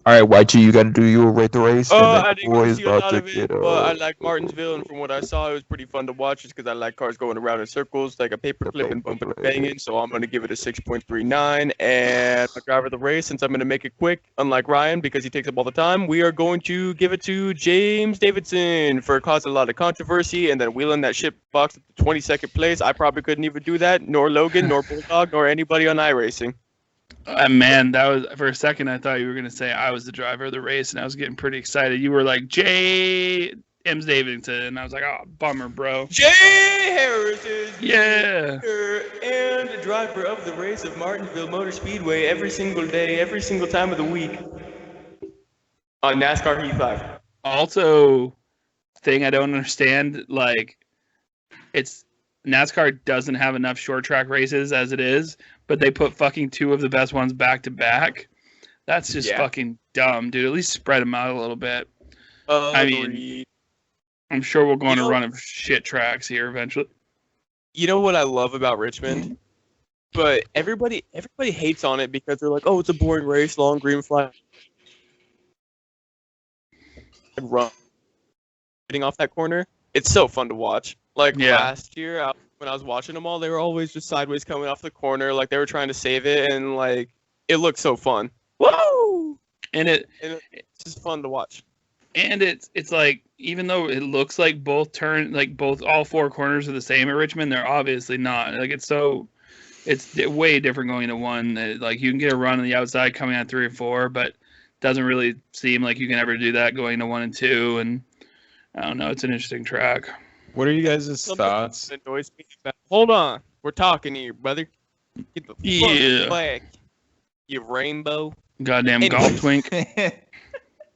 All right, YG, you got to do your rate the race. I didn't see a lot of it, but I like Martinsville, and from what I saw, it was pretty fun to watch just because I like cars going around in circles, like a paper clip and bumping and banging, so I'm going to give it a 6.39, and my driver of the race, since I'm going to make it quick, unlike Ryan, because he takes up all the time, we are going to give it to James Davidson for causing a lot of controversy, and then wheeling that shit box at the 22nd place. I probably couldn't even do that, nor Logan, nor Bulldog, nor anybody on iRacing. Man, that was for a second. I thought you were gonna say I was the driver of the race, and I was getting pretty excited. You were like James Davidson, and I was like, "Oh, bummer, bro." Jay Harris is and the driver of the race of Martinsville Motor Speedway every single day, every single time of the week on NASCAR Heat 5. Also, thing I don't understand, like, it's NASCAR doesn't have enough short track races as it is. But they put fucking 2 of the best ones back to back. That's just fucking dumb, dude. At least spread them out a little bit. I mean, I'm sure we'll go on a run of shit tracks here eventually. You know what I love about Richmond? But everybody hates on it because they're like, oh, it's a boring race, long green flag. Run. Getting off that corner. It's so fun to watch. Like last year, when I was watching them all, they were always just sideways coming off the corner, like they were trying to save it, and like it looked so fun. Whoa! And it's just fun to watch. And it's like, even though it looks like all 4 corners are the same at Richmond, they're obviously not. Like it's way different going to 1. Like you can get a run on the outside coming on 3 or 4, but it doesn't really seem like you can ever do that going to 1 and 2. And I don't know, it's an interesting track. What are you guys' thoughts? Hold on. We're talking here, brother. Get the fuck back, you rainbow. Goddamn golf twink.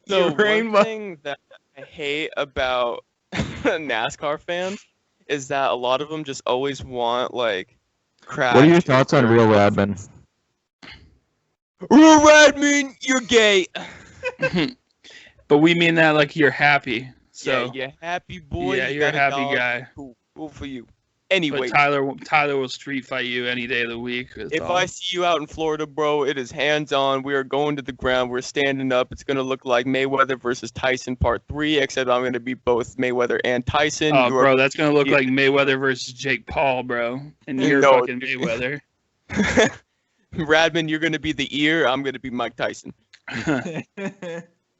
So one thing that I hate about NASCAR fans is that a lot of them just always want, like, crap. What are your thoughts on Real Radman? Real Radman, you're gay. But we mean that like you're happy. So, yeah, you're happy, boy. Yeah, you're a happy guy. Cool for you. Anyway, but Tyler will street fight you any day of the week. If I see you out in Florida, bro, it is hands on. We are going to the ground. We're standing up. It's going to look like Mayweather versus Tyson Part 3, except I'm going to be both Mayweather and Tyson. Oh, bro, that's going to look like Mayweather versus Jake Paul, bro. And you're fucking Mayweather. Radman, you're going to be the ear. I'm going to be Mike Tyson.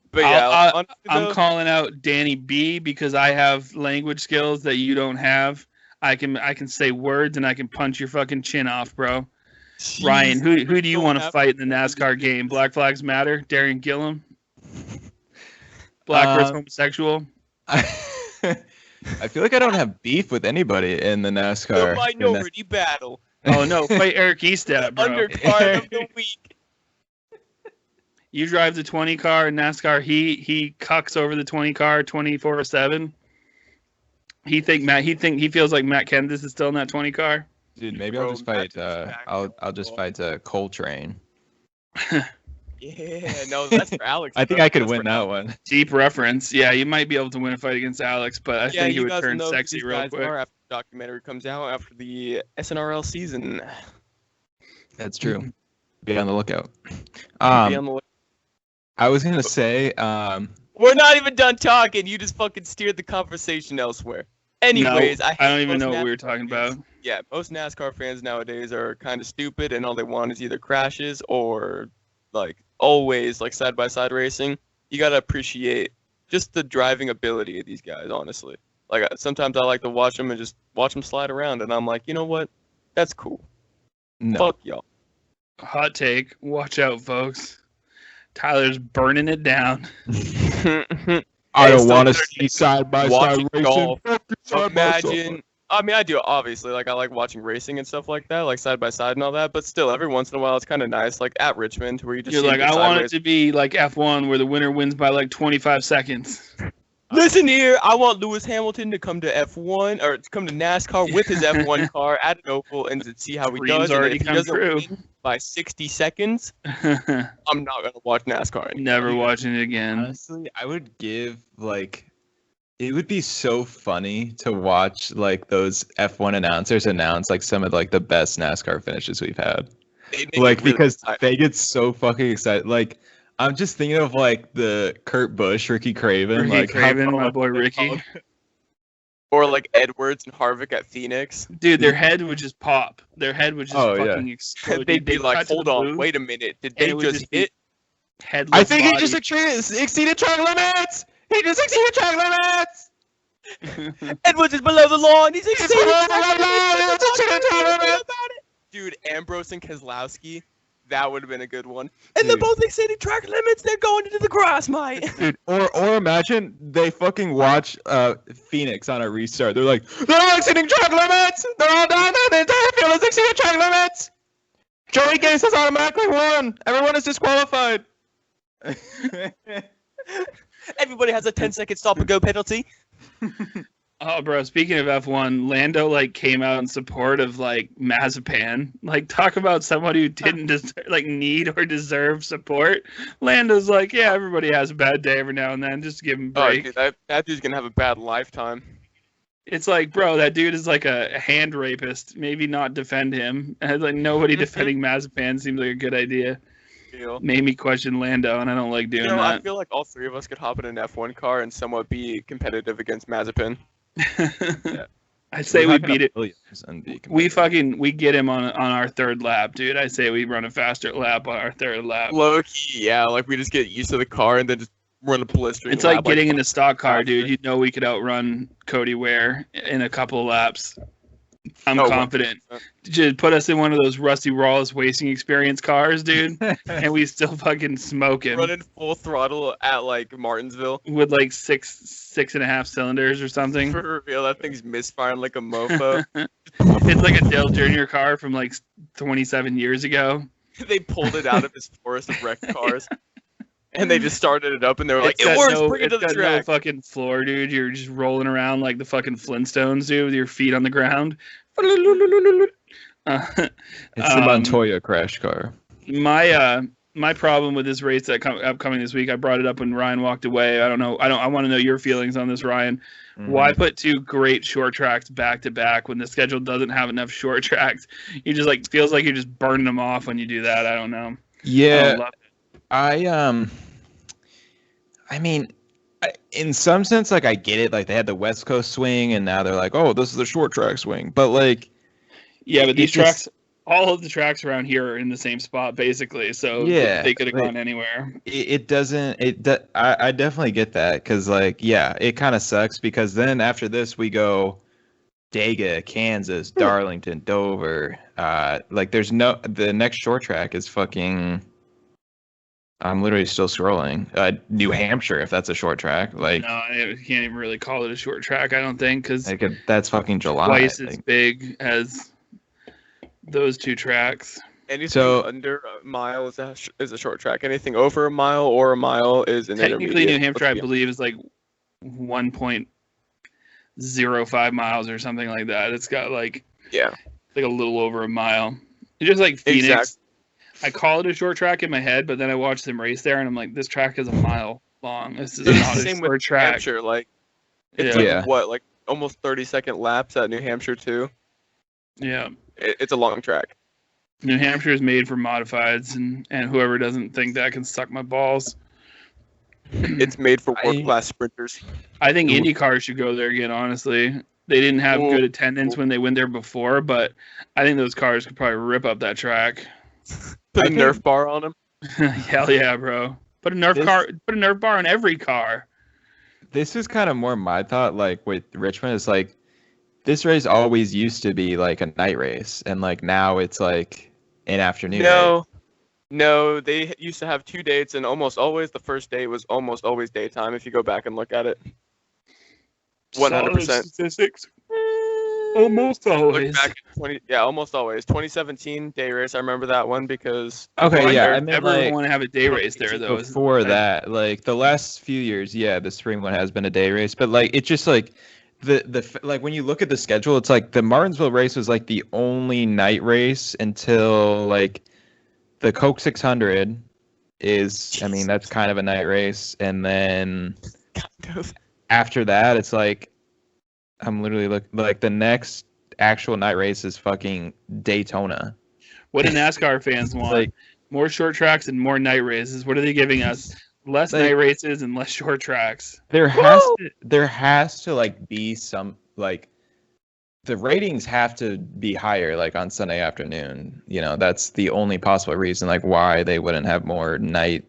But yeah, I'm calling out Danny B because I have language skills that you don't have. I can say words and I can punch your fucking chin off, bro. Ryan, Jeez, who do you don't want to have fight in the NASCAR game? Black Flags Matter? Darian Gillum? Black versus homosexual? I feel like I don't have beef with anybody in the NASCAR. The minority battle. Oh no, fight Eric Eastat, bro. Undercard of the week. You drive the 20 car in NASCAR. He cucks over the 20 car 24/7. He feels like Matt Kenseth is still in that 20 car. Dude, maybe I'll just fight. I'll just fight Coltrane. Yeah, no, that's for Alex. I think I could win that one. Deep reference. Yeah, you might be able to win a fight against Alex, but I think he would turn sexy real quick. After the documentary comes out after the SNRL season. That's true. Be on the lookout. I was gonna say. We're not even done talking. You just fucking steered the conversation elsewhere. Anyways, no, I don't even know what we were talking about. Yeah, most NASCAR fans nowadays are kind of stupid, and all they want is either crashes or, like, always, like, side-by-side racing. You gotta appreciate just the driving ability of these guys, honestly. Like, sometimes I like to watch them and just watch them slide around, and I'm like, you know what? That's cool. No. Fuck y'all. Hot take. Watch out, folks. Tyler's burning it down. I don't want to see side-by-side racing. Golf. Imagine. I mean, I do, obviously. Like, I like watching racing and stuff like that, like side-by-side and all that. But still, every once in a while, it's kind of nice, like at Richmond, where you just You're like, I want it to be like F1, where the winner wins by like 25 seconds. Listen here, I want Lewis Hamilton to come to F1, or to come to NASCAR with his F1 car at an oval and to see how he does. And if he doesn't win by 60 seconds, I'm not going to watch NASCAR anymore. Never watching it again. Honestly, I would give, like, it would be so funny to watch, like, those F1 announcers announce, like, some of, like, the best NASCAR finishes we've had. Like, because they get so fucking excited. Like, I'm just thinking of, like, the Kurt Busch, Ricky Craven. My boy Ricky. Or, like, Edwards and Harvick at Phoenix. Dude, their head would just pop. Their head would just fucking explode. They'd be like, hold on, wait a minute. Did they just hit? I think he just exceeded track limits! He just exceeded track limits! Edwards is below the line. He's exceeded track limits! Dude, Ambrose and Keselowski. That would have been a good one. And they're both exceeding track limits. They're going into the grass, mate. Dude, or imagine they fucking watch Phoenix on a restart. They're like, they're all exceeding track limits. They're all done. The entire field is exceeding track limits. Joey Gase has automatically won. Everyone is disqualified. Everybody has a 10-second stop-and-go penalty. Oh, bro, speaking of F1, Lando, like, came out in support of, like, Mazepin. Like, talk about somebody who didn't, need or deserve support. Lando's like, yeah, everybody has a bad day every now and then. Just give him a break. Oh, dude, that dude's gonna have a bad lifetime. It's like, bro, that dude is like a hand rapist. Maybe not defend him. And, like, nobody defending Mazepin seems like a good idea. Made me question Lando, and I don't like doing that. I feel like all three of us could hop in an F1 car and somewhat be competitive against Mazepin. Yeah. I say we beat it. We get him on our third lap, dude. I say we run a faster lap on our third lap. Low key, yeah. Like, we just get used to the car and then just run a blistering It's like getting in a stock car, dude. You know we could outrun Cody Ware in a couple of laps. I'm confident. 100%. Just put us in one of those Rusty Wallace Racing Experience cars, dude, and we still fucking smoke him. Running full throttle at, like, Martinsville. With, like, six and a half cylinders or something. For real, that thing's misfiring like a mofo. It's like a Dale Jr. car from, like, 27 years ago. They pulled it out of his forest of wrecked cars. And they just started it up, and they were like, it works, bring it to the track. No fucking floor, dude. You're just rolling around like the fucking Flintstones, dude, with your feet on the ground. It's the Montoya crash car. My problem with this race that upcoming this week, I brought it up when Ryan walked away. I don't know. I want to know your feelings on this, Ryan. Mm-hmm. Why put two great short tracks back to back when the schedule doesn't have enough short tracks? You just feels like you're just burning them off when you do that. I don't know. Yeah. I mean, in some sense, like, I get it. Like, they had the West Coast swing, and now they're like, oh, this is the short track swing. But, like... Yeah, but these tracks... All of the tracks around here are in the same spot, basically. So yeah, they could have gone anywhere. It doesn't... I definitely get that. Because, like, yeah, it kind of sucks. Because then after this, we go Dega, Kansas, Darlington, Dover, like there's no the next short track is fucking. I'm literally still scrolling. New Hampshire, if that's a short track, like No, you can't even really call it a short track. I don't think because that's fucking July. Twice as big as those two tracks. Anything under a mile is a short track. Anything over a mile or a mile is an Technically, intermediate. New Hampshire, I believe, is like 1.05 miles or something like that. It's got like a little over a mile. It's just like Phoenix. Exactly. I call it a short track in my head, but then I watch them race there, and I'm like, this track is a mile long. This is not a Same short with track. New Hampshire, like it's like almost 30-second laps at New Hampshire too. Yeah, it's a long track. New Hampshire is made for modifieds, and whoever doesn't think that can suck my balls. It's made for world-class sprinters. I think IndyCar should go there again, honestly. They didn't have good attendance when they went there before, but I think those cars could probably rip up that track. Put a Nerf bar on them. Hell yeah, bro. Put a Nerf bar on every car. This is kind of more my thought, like with Richmond, it's like this race always used to be like a night race, and like now it's like an afternoon race. No, they used to have 2 dates, and almost always the first day was almost always daytime. If you go back and look at it, 100%. Statistics. Almost always. Look back at almost always. 2017 day race. I remember that one because everyone want to have a day race there though. Before that, like the last few years, the spring one has been a day race, but like it's just like the like when you look at the schedule, it's like the Martinsville race was like the only night race until like the Coke 600 is. I mean, that's kind of a night race, and then after that, it's like. I'm literally like the next actual night race is fucking Daytona. What do NASCAR fans want? Like, more short tracks and more night races. What are they giving us? Less night races and less short tracks. There has to like be some like the ratings have to be higher like on Sunday afternoon. You know, that's the only possible reason like why they wouldn't have more night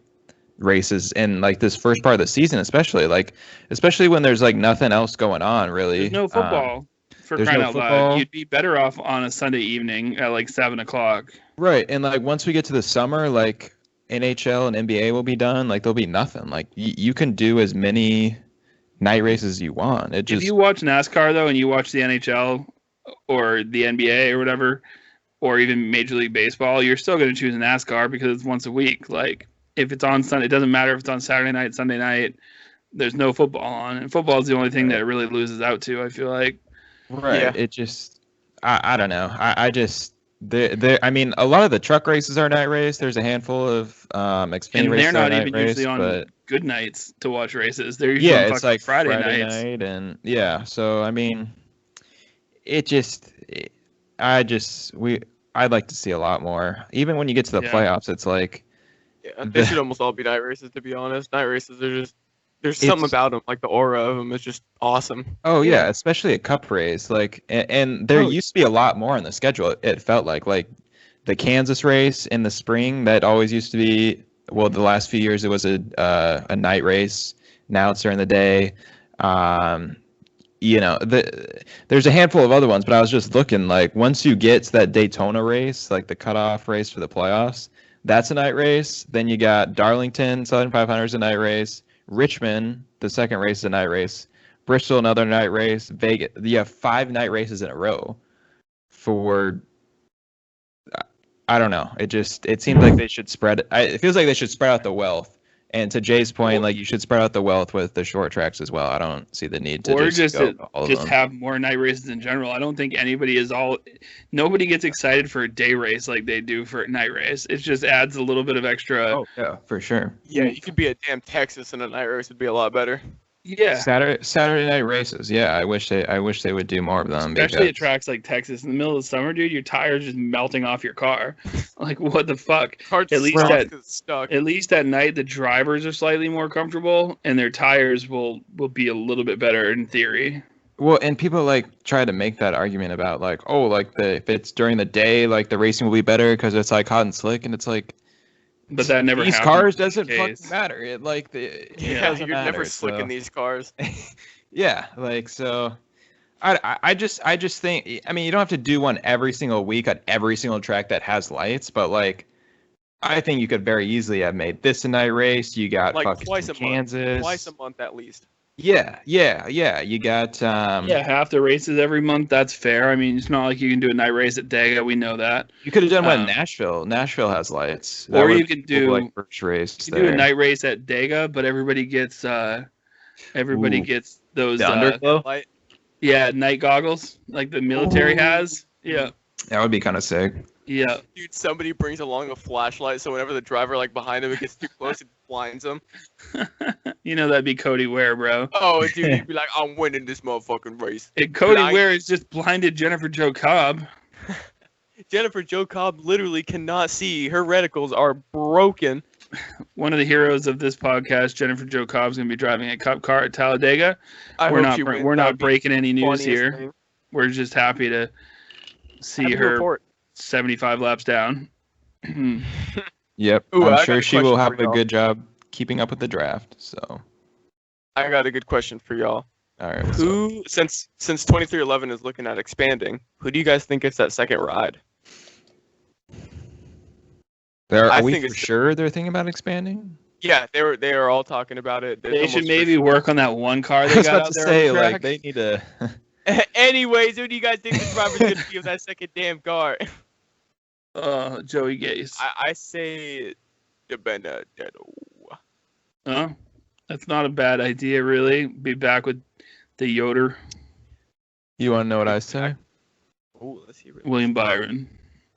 races in like this first part of the season, especially when there's like nothing else going on really. There's no football for crying out loud. You'd be better off on a Sunday evening at like 7:00. Right, and like once we get to the summer, like NHL and NBA will be done. Like there'll be nothing. Like you can do as many night races as you want. If you watch NASCAR though, and you watch the NHL or the NBA or whatever, or even Major League Baseball, you're still going to choose NASCAR because it's once a week. Like. If it's on Sunday, it doesn't matter if it's on Saturday night, Sunday night. There's no football on, and football is the only thing that it really loses out to. I feel like. Right. Yeah. It just, I don't know. I just, I mean, a lot of the truck races are night race. There's a handful of Xfinity races. And they're not even usually on good nights to watch races. They're usually on it's like Friday nights. Night and so I mean, I'd like to see a lot more. Even when you get to the playoffs, it's like. Yeah, they should almost all be night races, to be honest. Night races are just, there's something about them, like the aura of them is just awesome. Oh, yeah, especially a cup race. Like, and there used to be a lot more on the schedule, it felt like the Kansas race in the spring, that always used to be, well, the last few years it was a night race. Now it's during the day. You know, there's a handful of other ones, but I was just looking, like, once you get to that Daytona race, like the cutoff race for the playoffs, that's a night race. Then you got Darlington, Southern 500 is a night race. Richmond, the second race is a night race. Bristol, another night race. Vegas. You have 5 night races in a row for, I don't know. It seems like they should spread, it feels like they should spread out the wealth. And to Jay's point, like you should spread out the wealth with the short tracks as well. I don't see the need to have more night races in general. I don't think nobody gets excited for a day race like they do for a night race. It just adds a little bit of extra. Oh yeah, for sure. Yeah, you could be at damn Texas and a night race would be a lot better. Yeah. Saturday night races. Yeah, I wish they would do more of them. Especially at tracks like Texas in the middle of the summer, dude. Your tires just melting off your car. Like what the fuck? At least at night the drivers are slightly more comfortable and their tires will be a little bit better in theory. Well, and people like try to make that argument about like, oh, like if it's during the day, like the racing will be better because it's like hot and slick, and it's like. But that never these happens. Cars doesn't fucking matter. It like you're never slicking these cars. Yeah, like so. I just think, I mean, you don't have to do one every single week at every single track that has lights, but like, I think you could very easily have made this a night race. You got Like fucking twice a Kansas. month. Twice a month at least. Yeah. You got Yeah, half the races every month. That's fair. I mean, it's not like you can do a night race at Dega. We know that. You could have done one in Nashville. Nashville has lights. That Or you would've could been do like first race. You can do a night race at Dega, but everybody gets those The underglow. Light. night goggles like the military has. Yeah. That would be kind of sick. Yeah. Dude, somebody brings along a flashlight, so whenever the driver like behind him, it gets too close, it blinds him. You know that'd be Cody Ware, bro. Oh, dude, he'd be like, "I'm winning this motherfucking race." And Cody Ware has just blinded Jennifer Jo Cobb. Jennifer Jo Cobb literally cannot see. Her reticles are broken. One of the heroes of this podcast, Jennifer Jo Cobb, is going to be driving a Cup car at Talladega. We're not breaking any news here. Thing. We're just happy to see Happy her report. 75 laps down. Yep. Ooh, I I'm got sure a she will question have for a y'all. good job keeping up with the draft. So, I got a good question for y'all. all right. what's up? Who, since 2311 is looking at expanding, who do you guys think gets that second ride? I Are we think for it's- sure they're thinking about expanding? Yeah, they are all talking about it. They should maybe work on that one car I they was got about out to there say, on the like, track. they need to. Anyways, who do you guys think the driver's gonna be of that second damn car? Joey Gase. I say the Benedetto. Oh, that's not a bad idea, really. Be back with the Yoder, You want to know what I say? Oh, let's see. William Byron.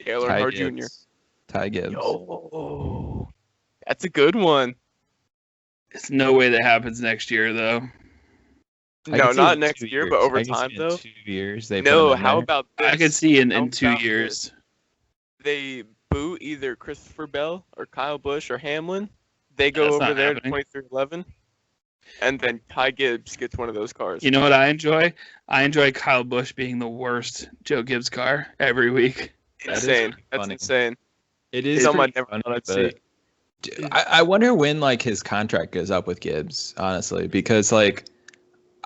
Dale Ty Earnhardt Jr. Gibbs. Ty Gibbs. Yo, that's a good one. It's no way that happens next year, though. I No, could see not in next 2 year, years. but over I could time see in though. 2 years they put No, him in how there. about this? I could see in How 2 about years. They boot either Christopher Bell or Kyle Busch or Hamlin. They go That's over not there happening. to 2311, and then Ty Gibbs gets one of those cars. You know what I enjoy? I enjoy Kyle Busch being the worst Joe Gibbs car every week. That is Insane. That's funny. insane. It is Something pretty I never funny, thought I'd but see. I wonder when like his contract goes up with Gibbs, honestly, because like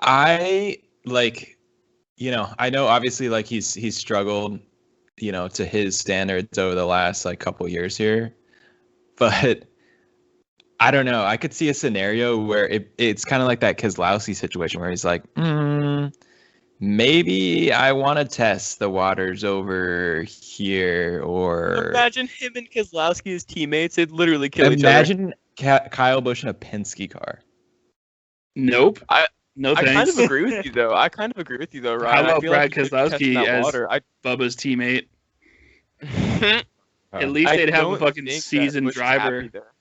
I like, you know, I know obviously like he's struggled, you know, to his standards over the last like couple years here, but I don't know. I could see a scenario where it's kind of like that Keselowski situation where he's like, maybe I want to test the waters over here, or Imagine him and Keselowski as teammates. They'd literally kill each other. imagine Kyle Busch in a Penske car. Nope. No I thanks. kind of agree with you though. Ryan. How about I feel Brad like you could test Keselowski that as water. Bubba's teammate? I At least they'd have a don't fucking think that seasoned Busch is driver. happy there.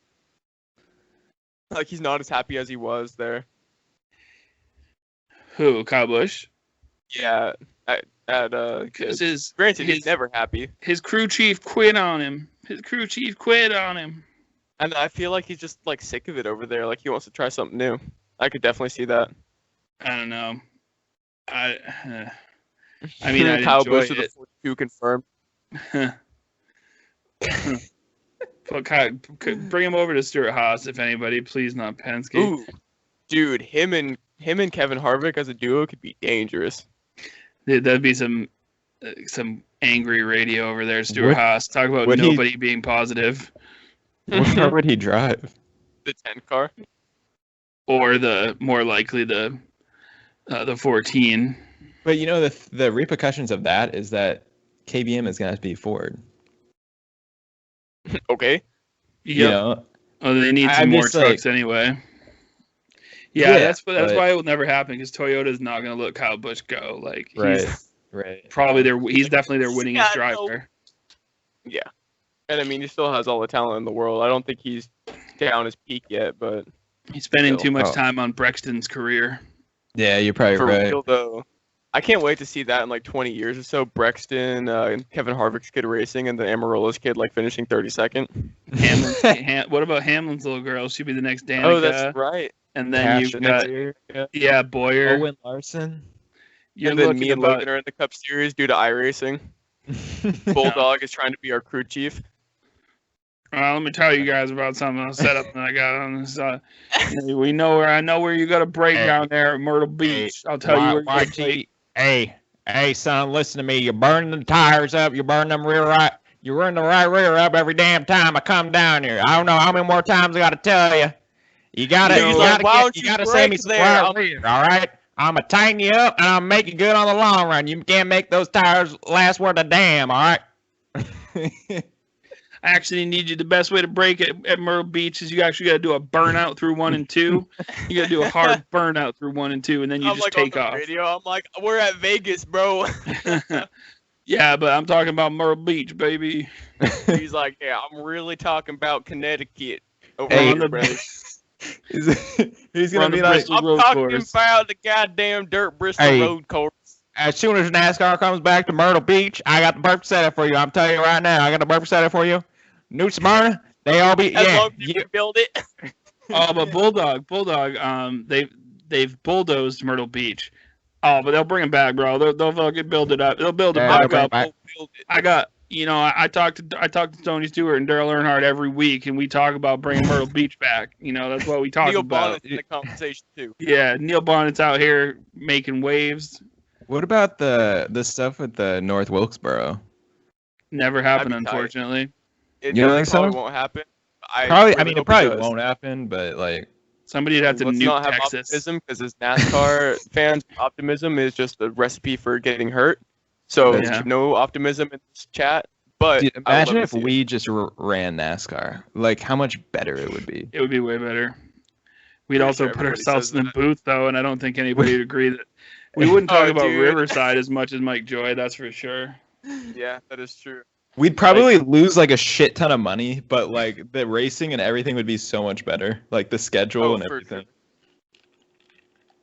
Like he's not as happy as he was there. Who? Kyle Busch? Yeah, at Because his granted, his- he's never happy, his crew chief quit on him. and I feel like he's just like sick of it over there. Like he wants to try something new. I could definitely see that. I don't know. I mean, I'd Kyle enjoy Busch with it. the 42 confirmed. But bring him over to Stuart Haas, if anybody. Please, not Penske. Ooh, dude, him and Kevin Harvick as a duo could be dangerous. That'd be some angry radio over there, Stuart Would- Haas. Talk about would he- nobody being positive, What car would he drive? The 10 car. or the more likely the 14. But you know the repercussions of that is that KBM is gonna have to be Ford. Okay. You Yep. know, Oh, they need some I'm more just trucks like- anyway. Yeah, that's but- why it will never happen, because Toyota's not going to let Kyle Busch go. Like he's right. probably he's definitely their winningest Yeah, driver. Yeah. And I mean, he still has all the talent in the world. I don't think he's down his peak yet, but He's spending Still. too much Oh. time on Brexton's career. Yeah, you're probably for right. real though, I can't wait to see that in like 20 years or so. Brexton, Kevin Harvick's kid racing, and the Amarola's kid like finishing 32nd. What about Hamlin's little girl? She'd be the next Danica. Oh, that's right. And then you've got Boyer. Owen Larson. You're and then looking me and about Logan are in the Cup Series due to iRacing. Bulldog is trying to be our crew chief. let me tell you guys about something I set up that I got on this. I know where you got a break down there at Myrtle Beach. I'll tell you where you got a break. Hey, son, listen to me. You're burning the tires up. You're burning them rear right. You're running the right rear up every damn time I come down here. I don't know how many more times I got to tell you. You gotta save me some right rear, all right? I'm gonna tighten you up and I'm make it good on the long run. You can't make those tires last worth a damn, all right? I actually need you. The best way to brake at Myrtle Beach is you actually got to do a burnout through 1 and 2. You got to do a hard burnout through 1 and 2, and then you just take off. Radio, I'm like, we're at Vegas, bro. Yeah, but I'm talking about Myrtle Beach, baby. He's like, yeah, I'm really talking about Connecticut. On the He's gonna be like, I'm talking about the goddamn dirt Bristol road course. As soon as NASCAR comes back to Myrtle Beach, I got the perfect setup for you. I'm telling you right now, I got the perfect setup for you. New Smyrna, they all be as long as you can build it. Oh, but Bulldog, they've bulldozed Myrtle Beach. Oh, but they'll bring it back, bro. They'll fucking build it up. They'll build it back up. I talk to Tony Stewart and Daryl Earnhardt every week, and we talk about bringing Myrtle Beach back. That's what we talk Neil about. Bonnet's in the conversation too. Yeah, Neil Bonnet's out here making waves. What about the stuff with the North Wilkesboro? Never happened, unfortunately. It probably won't happen. It probably won't happen, but like somebody'd have to nuke Texas. Optimism, because as NASCAR fans, optimism is just a recipe for getting hurt. So no optimism in this chat. But dude, imagine if we just ran NASCAR. Like how much better it would be. It would be way better. We'd also put ourselves in the booth though, and I don't think anybody would agree that we wouldn't talk about Riverside as much as Mike Joy. That's for sure. Yeah, that is true. We'd probably lose like a shit ton of money, but like the racing and everything would be so much better. Like the schedule and everything. Sure.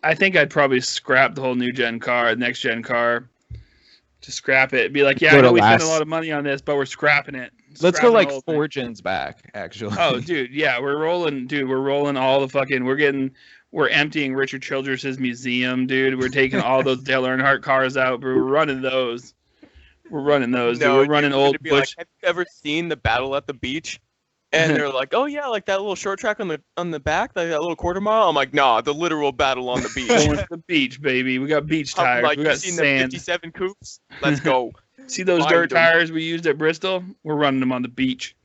I think I'd probably scrap the whole next gen car. Just scrap it. Be like, yeah, I know we spent a lot of money on this, but we're scrapping it. Let's go like 4 gens back, actually. Oh, dude, yeah, we're rolling all the fucking. We're emptying Richard Childress's museum, dude. We're taking all those Dale Earnhardt cars out. We're running those. We're running those. No, dude. We're running old Bush. Like, have you ever seen the Battle at the Beach? And they're like, oh yeah, like that little short track on the back, like that little quarter mile. I'm like, nah, the literal battle on the beach. Going to the beach, baby. We got beach tires. Like, we got seen sand. The 57 coupes? Let's go. See those dirt tires we used at Bristol? We're running them on the beach.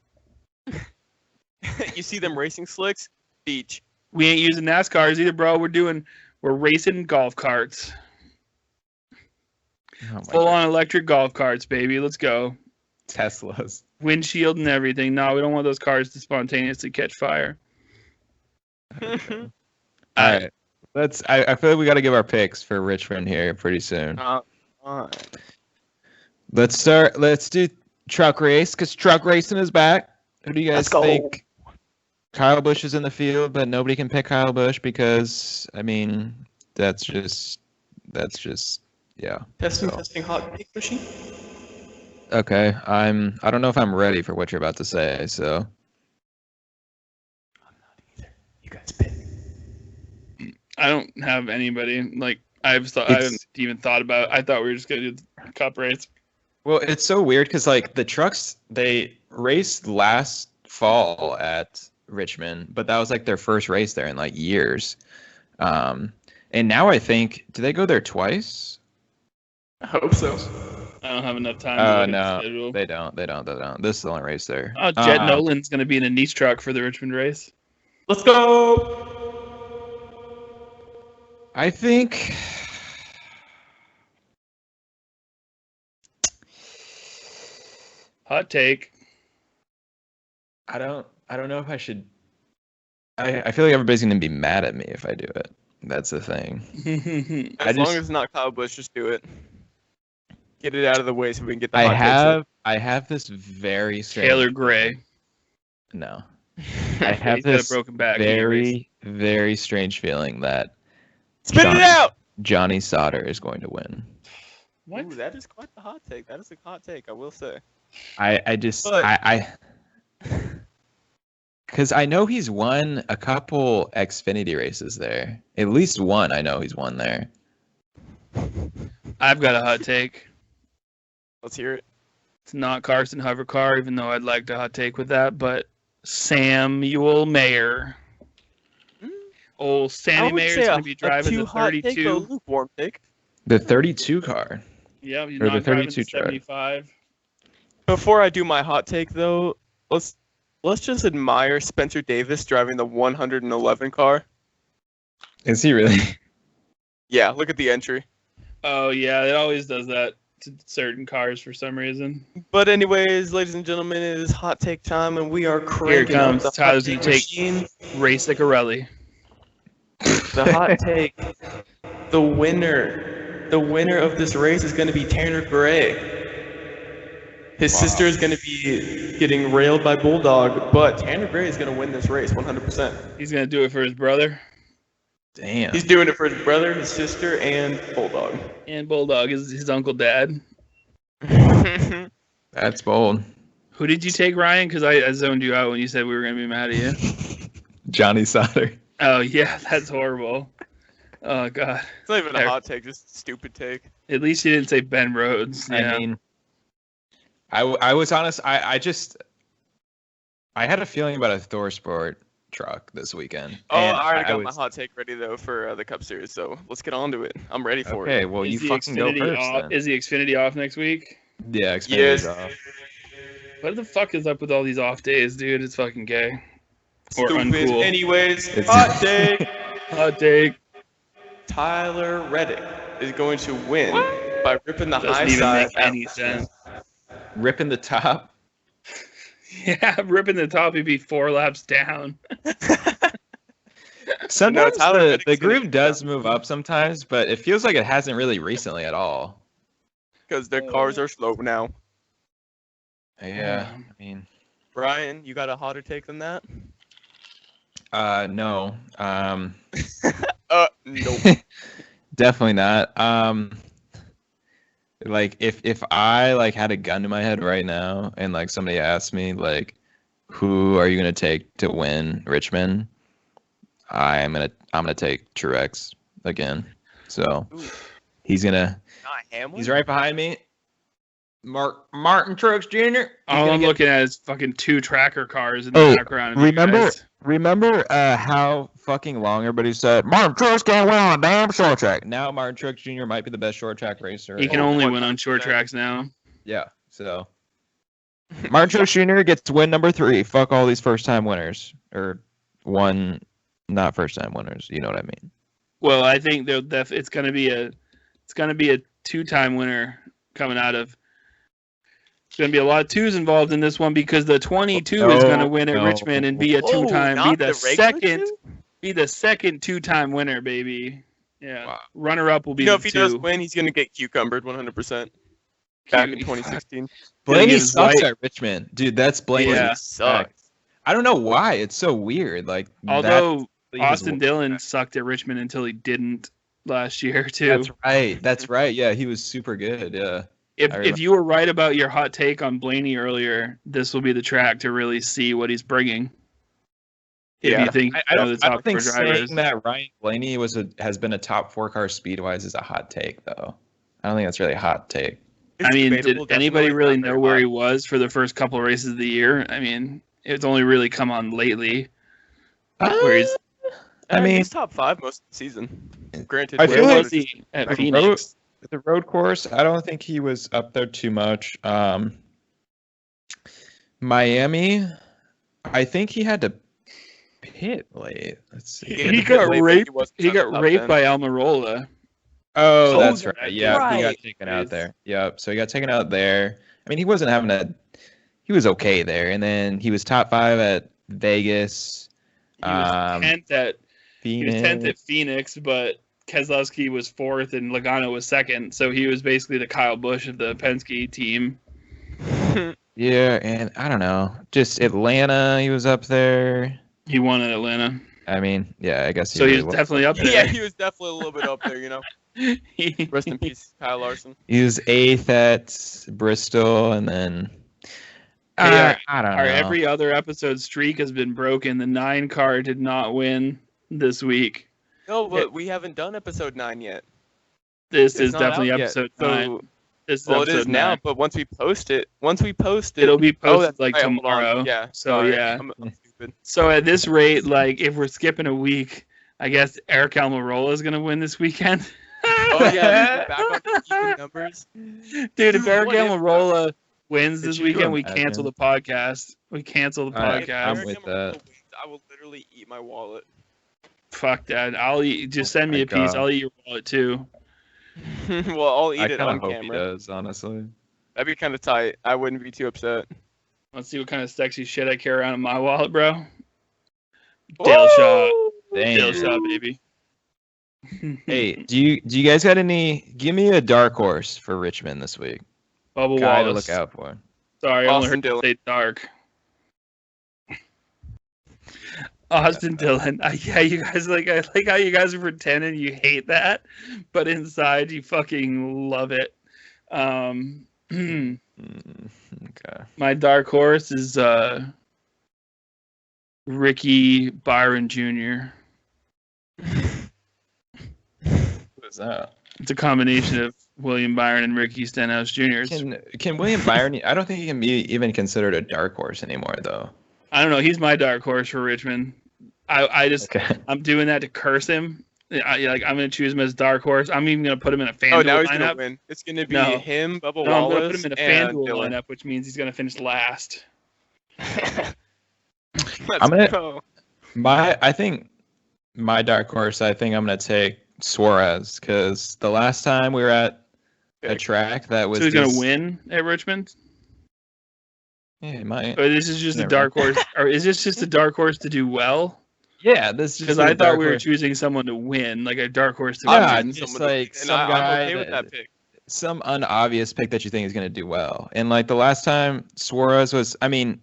You see them racing slicks? Beach. We ain't using NASCARs either, bro. We're racing golf carts. Full on electric golf carts, baby. Let's go. Teslas. Windshield and everything. No, we don't want those cars to spontaneously catch fire. All right. I feel like we got to give our picks for Richmond here pretty soon. Let's do truck race, because truck racing is back. Who do you guys think? Kyle Busch is in the field, but nobody can pick Kyle Busch because, I mean, that's just yeah. Testing hot take machine. Okay, I don't know if I'm ready for what you're about to say, so. I'm not either. You guys pick. I don't have anybody. Like, I haven't even thought about it. I thought we were just going to do the cup race. Well, it's so weird because, like, the trucks, they raced last fall at Richmond, but that was, like, their first race there in, like, years. And now I think, do they go there twice? I hope so. I don't have enough time. No, they don't. This is the only race there. Oh, Jet Nolan's going to be in a niche truck for the Richmond race. Let's go! I think... Hot take. I don't know if I should... I feel like everybody's going to be mad at me if I do it. That's the thing. As long as it's not Kyle Busch, just do it. Get it out of the way so we can get the I have this very strange... Taylor Gray. No. I have this broken back very, very strange feeling that Spit it out! Johnny Sauter is going to win. What? Ooh, that is quite the hot take. That is a hot take, I will say. Because I know he's won a couple Xfinity races there. At least one I know he's won there. I've got a hot take. Let's hear it. It's not Carson Hovercar, even though I'd like to hot take with that, but Samuel Mayer. Old Sammy Mayer's going to be driving the 32. Lukewarm take. The 32 car. Yeah, he's Or the not driving 32 the truck. 75. Before I do my hot take, though, let's just admire Spencer Davis driving the 111 car. Is he really? Yeah, look at the entry. Oh yeah, it always does that to certain cars for some reason. But anyways, ladies and gentlemen, it is hot take time, and we are Here it cranking comes. up the Tyler's hot gonna take take machine. Ray Ciccarelli. The hot take, the winner of this race is going to be Tanner Gray. His sister is going to be getting railed by Bulldog, but Tanner Gray is going to win this race 100%. He's gonna do it for his brother. Damn. He's doing it for his brother, his sister, and Bulldog. And Bulldog is his uncle dad. That's bold. Who did you take, Ryan? Because I zoned you out when you said we were gonna be mad at you. Johnny Sauter. Oh yeah, that's horrible. Oh god. It's not even a hot take, just a stupid take. At least you didn't say Ben Rhodes. Yeah. I mean, I was honest. I had a feeling about a Thor Sport truck this weekend. Oh, and I already got my was- hot take ready, though, for the Cup Series, so let's get on to it. I'm ready for Okay, it. well, you Is the fucking go Xfinity first off? then. Is the Xfinity off next week? Yeah, Xfinity's Yes. off. What the fuck is up with all these off days, dude? It's fucking gay. Or Stupid. uncool. Anyways, It's- hot take. Hot take. Tyler Reddick is going to win by ripping the high Doesn't even side. make any sense. Ripping the top. Yeah, ripping the top, he'd be 4 laps down. Sometimes Tyler the Reddick's gonna groove be does down. move up sometimes, but it feels like it hasn't really recently at all. Because their cars are slow now. Yeah, I mean, Brian, you got a hotter take than that? no. No. Definitely not. Like if I like had a gun to my head right now and like somebody asked me like who are you gonna take to win Richmond, I'm gonna take Truex again. So Ooh. he's gonna Not Hamlin? he's right behind me. Martin Truex Jr. All I'm looking at is fucking 2 tracker cars in the Oh, background. of you guys. Remember how fucking long everybody said Martin Truex can't win on a damn short track. Now Martin Truex Jr. might be the best short track racer. He can Oh, only win on short 100%. tracks now. Yeah, so Martin Truex Jr. gets win number 3. Fuck all these first time winners or one not first time winners. You know what I mean? Well, I think it's gonna be a 2-time winner coming out of. There's going to be a lot of 2s involved in this one because the 22 is going to win at No. Richmond and be a 2-time, not be the regular second 2-time winner, baby. Yeah. Wow. Runner up will be You know, the if he 2. does win, he's going to get cucumbered 100%. Back in 2016. Blaney his sucks wife- at Richmond, dude. That's Blaney. Yeah. Sucks. I don't know why. It's so weird. Like Although that- Austin Dillon sucked at Richmond until he didn't last year too. That's right. That's right. Yeah, he was super good. Yeah. I If remember. you were right about your hot take on Blaney earlier, this will be the track to really see what he's bringing. If Yeah. you think I one of the don't top think 4 drivers. saying that Ryan Blaney has been a top 4 car speed wise is a hot take though. I don't think that's really a hot take. It's I mean, debatable, did anybody definitely really not very know where hot. he was for the first couple of races of the year? I mean, it's only really come on lately. Where he's I mean, he's top 5 most of the season. Granted, I where feel like was he at like Phoenix? the road course, I don't think he was up there too much. Miami, I think he had to pit late. Let's see. had He to got pit late, but raped. wasn't He on the got top raped 10. by Almirola. Oh, Oh, that's that's right. Yeah, he got right. taken out there. Yep. So he got taken out there. I mean, he wasn't having a. He was okay there, and then he was top 5 at Vegas. He was 10th at Phoenix. Phoenix, but Keselowski was 4th and Logano was 2nd. So he was basically the Kyle Busch of the Penske team. Yeah, and I don't know, just Atlanta. He was up there. He won at Atlanta, I mean, yeah, I guess. so really he's was. definitely up Yeah, there. he was definitely a little bit up there, you know. Rest in peace, Kyle Larson. He was 8th at Bristol, and then. Hey, I don't know. Our every other episode streak has been broken. The 9 car did not win this week. No, but we haven't done episode 9 yet. This It's is not definitely out yet, episode so- 9. This is Well, it episode is now, 9. but once we post it, It'll be posted that's like right, hold on. tomorrow. Yeah. So, sorry, yeah. I'm stupid. So at this rate, like if we're skipping a week, I guess Eric Almirola is gonna win this weekend. Oh yeah, back on the even numbers. Dude, if Eric what if, Almirola wins Could this you weekend, we imagine? cancel the podcast. We cancel the Alright, podcast. I'm If with Eric that. Almirola wins, I will literally eat my wallet. Fuck that. I'll eat. Just Oh send me my a piece. God. I'll eat your wallet too. Well, I'll eat I it kind on of hope he camera. does, honestly. That'd be kind of tight. I wouldn't be too upset. Let's see what kind of sexy shit I carry around in my wallet, bro. Dale Shaw. Dale Damn. Shaw, baby. Hey, do you guys got any? Give me a dark horse for Richmond this week. Bubba Guy to Wallace. look out for. Sorry, I only Austin heard you Dillon. say dark. Austin Dillon. Yeah, you guys I like how you guys are pretending you hate that, but inside you fucking love it. Okay. My dark horse is Ricky Byron Jr. Who's that? It's a combination of William Byron and Ricky Stenhouse Jr. Can William Byron? I don't think he can be even considered a dark horse anymore, though. I don't know. He's my dark horse for Richmond. I just Okay. I'm doing that to curse him. I'm gonna choose him as dark horse. I'm even gonna put him in a FanDuel Oh, now he's lineup. gonna win. It's gonna be No. him, Bubba No, I'm gonna Wallace, put him in a and FanDuel Dillon. lineup, which means he's gonna finish last. Let's I'm gonna- go. I think my dark horse. I think I'm gonna take Suarez because the last time we were at a track that was. So he's gonna this- win at Richmond. Yeah, he might. Or this is just a Never dark horse, or is this just a dark horse to do well? Yeah, this is Because just I a thought dark we were horse. choosing someone to win, like a dark horse to Yeah, win. just Someone to- like and some I'm guy okay with that- that pick. Some unobvious pick that you think is going to do well. And like the last time Suarez was, I mean,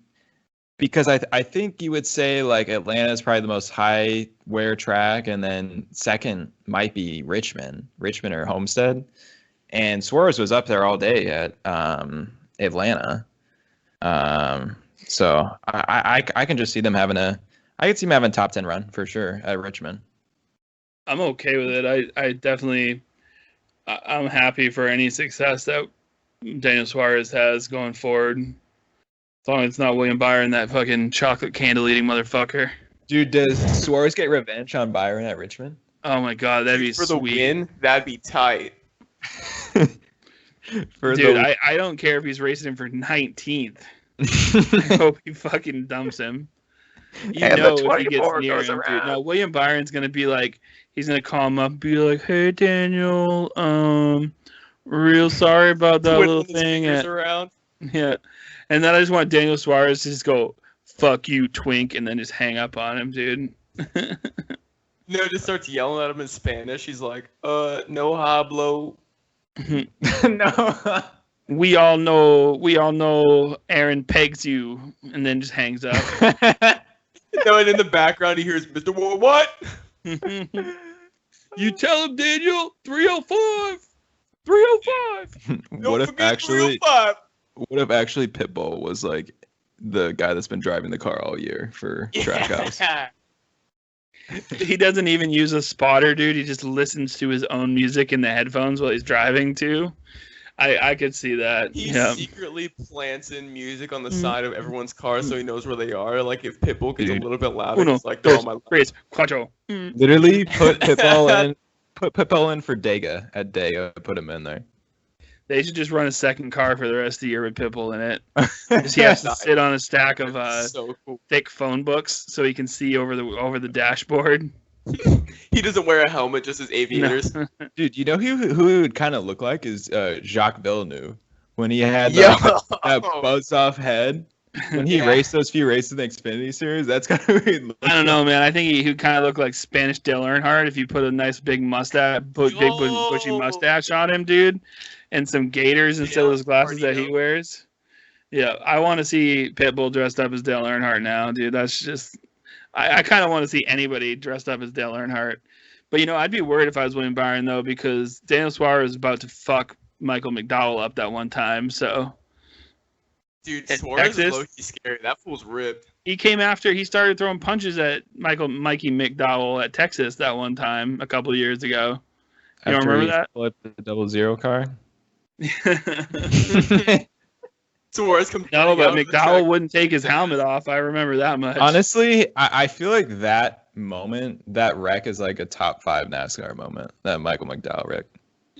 because I think you would say like Atlanta is probably the most high wear track, and then second might be Richmond or Homestead. And Suarez was up there all day at Atlanta. So I can just see them having I could see them having a top 10 run for sure at Richmond. I'm okay with it. I definitely, I'm happy for any success that Daniel Suarez has going forward. As long as it's not William Byron, that fucking chocolate candle eating motherfucker. Dude, does Suarez get revenge on Byron at Richmond? Oh my god, that'd be For the sweet. win, that'd be tight. Dude, I don't care if he's racing him for 19th. I hope he fucking dumps him. You And know the if he gets 24 near goes him, dude. around. No, William Byron's gonna be like, he's gonna call him up and be like, "Hey Daniel, real sorry about that Twiddling little his thing." fingers around. Yeah, and then I just want Daniel Suarez to just go, "Fuck you, twink," and then just hang up on him, dude. No, just starts yelling at him in Spanish. He's like, no hablo. No. We all know Aaron pegs you, and then just hangs up. No, and in the background he hears Mr. What? You tell him, Daniel, 305. 305. Don't What if forget actually 305. Pitbull was like the guy that's been driving the car all year for Trackhouse? Yeah. He doesn't even use a spotter, dude. He just listens to his own music in the headphones while he's driving too. I could see that. He Yeah. secretly plants in music on the side of everyone's car so he knows where they are. Like if Pitbull gets Dude. a little bit louder, Uno, he's like, throw dos, my tres, cuatro. Literally put Pitbull in. Put Pitbull in for Dega at Dega. Put him in there. They should just run a second car for the rest of the year with Pitbull in it. He has to sit on a stack of so cool. thick phone books so he can see over the dashboard. He doesn't wear a helmet, just his aviators. Dude, you know who he would kind of look like is Jacques Villeneuve when he had Yo. that buzz off head. When he Yeah. raced those few races in the Xfinity Series, that's kind of what he looked I don't know, man. I think he kind of looked like Spanish Dale Earnhardt if you put a nice big mustache, bushy mustache on him, dude, and some gaiters instead of those glasses that he cardio. wears. Yeah, I want to see Pitbull dressed up as Dale Earnhardt now, dude. That's just, I kind of want to see anybody dressed up as Dale Earnhardt. But you know, I'd be worried if I was William Byron though, because Daniel Suarez was about to fuck Michael McDowell up that one time, so. Dude, At Suarez Texas? is low-key scary. That fool's ripped. He came after. He started throwing punches at Mikey McDowell at Texas that one time a couple of years ago. You don't after remember he that? flipped the 00 car. Suarez comes No, running but out of the McDowell track. wouldn't take his helmet off. I remember that much. Honestly, I feel like that moment, that wreck is like a top 5 NASCAR moment. That Michael McDowell wreck.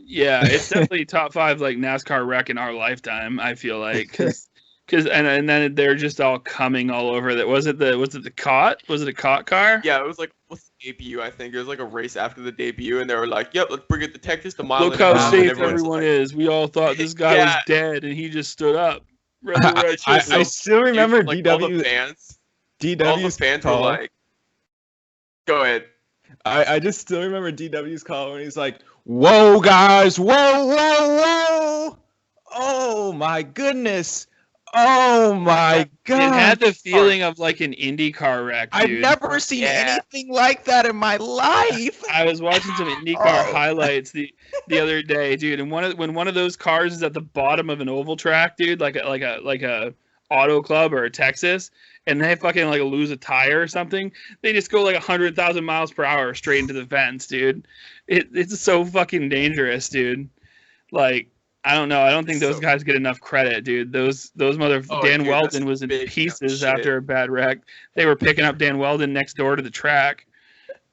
Yeah, it's definitely top 5 like NASCAR wreck in our lifetime. I feel like because and then they're just all coming all over. That was it the cot? Was it a cot car? Yeah, it was like what's the debut? I think it was like a race after the debut, and they were like, "Yep, let's bring it to Texas, the mile." Look how safe everyone is. We all thought this guy was dead, and he just stood up. I still remember like, DW. All the fans, DW's all the fans were like, "Go ahead." I just still remember DW's call when he's like, "Whoa, guys! Whoa, whoa, whoa! Oh my goodness! Oh my god!" It had the feeling of like an IndyCar wreck, dude. I've never seen anything like that in my life. I was watching some IndyCar highlights the other day, dude, and when one of those cars is at the bottom of an oval track, dude, like a Auto Club or a Texas, and they fucking like lose a tire or something, they just go like 100,000 miles per hour straight into the fence, dude. It's so fucking dangerous, dude. Like, I don't know. I don't think those guys get enough credit, dude. Dan Weldon was in pieces after a bad wreck. They were picking up Dan Weldon next door to the track.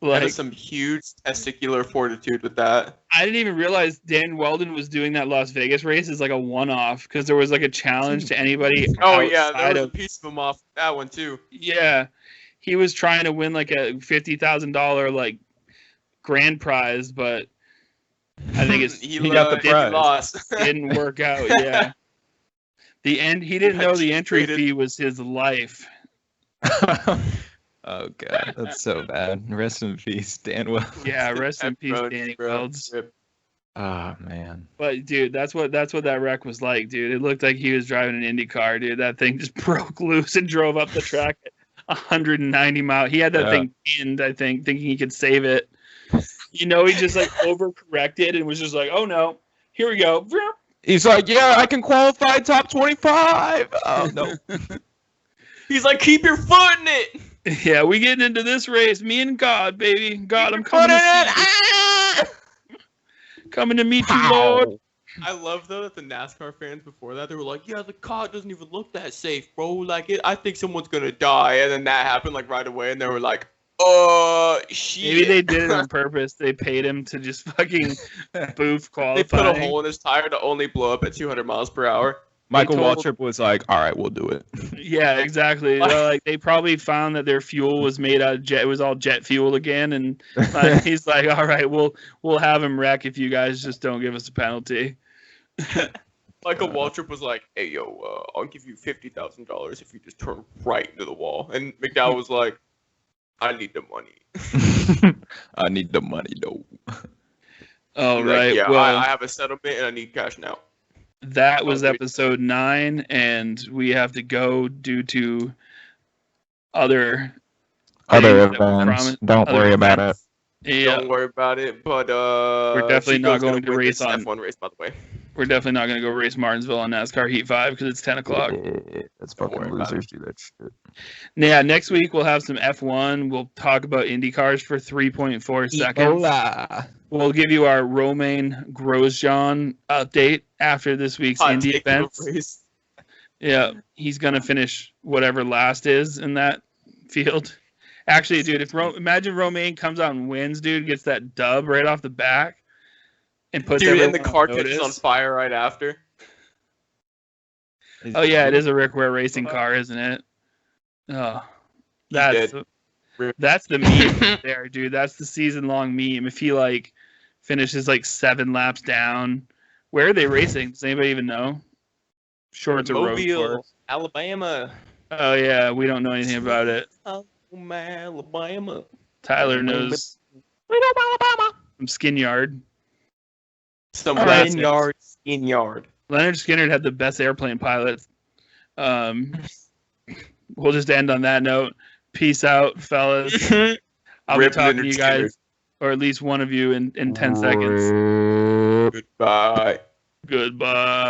Like, some huge testicular fortitude with that. I didn't even realize Dan Weldon was doing that Las Vegas race as like a one-off because there was like a challenge to anybody. Oh yeah, there was a piece of him off that one too. Yeah, he was trying to win like a $50,000 like grand prize, but I think he got the prize. Lost. Didn't work out. Yeah, the end. He didn't know the entry fee was his life. Oh god, that's so bad. Rest in peace, Dan Wells. Yeah, rest in peace, Danny Wells. Oh man. But dude, that's what that wreck was like, dude. It looked like he was driving an Indy car, dude. That thing just broke loose and drove up the track at 190 miles. He had that thing pinned, I think, thinking he could save it. You know, he just like overcorrected and was just like, "Oh no, here we go." He's like, "Yeah, I can qualify top 25." Oh no. He's like, "Keep your foot in it." Yeah, we getting into this race. Me and God, baby. God, I'm coming to coming to meet you, Lord. I love though that the NASCAR fans before that, they were like, "Yeah, the car doesn't even look that safe, bro. Like I think someone's gonna die." And then that happened like right away, and they were like, shit. Maybe they did it on purpose. They paid him to just fucking boof qualifying. They put a hole in his tire to only blow up at 200 miles per hour. Michael Waltrip was like, "All right, we'll do it." Yeah, exactly. Like they probably found that their fuel was made out of jet. It was all jet fuel again, and he's like, "All right, we'll have him wreck if you guys just don't give us a penalty." Michael Waltrip was like, "Hey yo, I'll give you $50,000 if you just turn right into the wall." And McDowell was like, "I need the money." I need the money though. Oh right. Like, yeah, well, I have a settlement and I need cash now. That was episode 9, and we have to go due to other events. Don't worry about it. Yeah. Don't worry about it. But we're definitely not going to race on F1 race, by the way. We're definitely not going to go race Martinsville on NASCAR Heat 5 because it's 10 o'clock. That's fucking losers do that shit. Yeah, next week we'll have some F1. We'll talk about Indy cars for 3.4 seconds. Hola. We'll give you our Romain Grosjean update after this week's Indy events. Yeah, he's going to finish whatever last is in that field. Actually, dude, imagine Romain comes out and wins, dude, gets that dub right off the back, and puts everyone and the car catches on fire right after. Oh yeah, it is a Rick Ware racing car, isn't it? Oh, that's the meme there, dude. That's the season-long meme. If he like finishes like 7 laps down, where are they racing? Does anybody even know? Shorts or road course? Alabama. Oh yeah, we don't know anything about it. Alabama. Tyler knows. From Skin Yard. Some Skin Yard. Leonard Skinner had the best airplane pilot. We'll just end on that note. Peace out, fellas. I'll be talking to you guys, or at least one of you, in 10 seconds. Goodbye. Goodbye.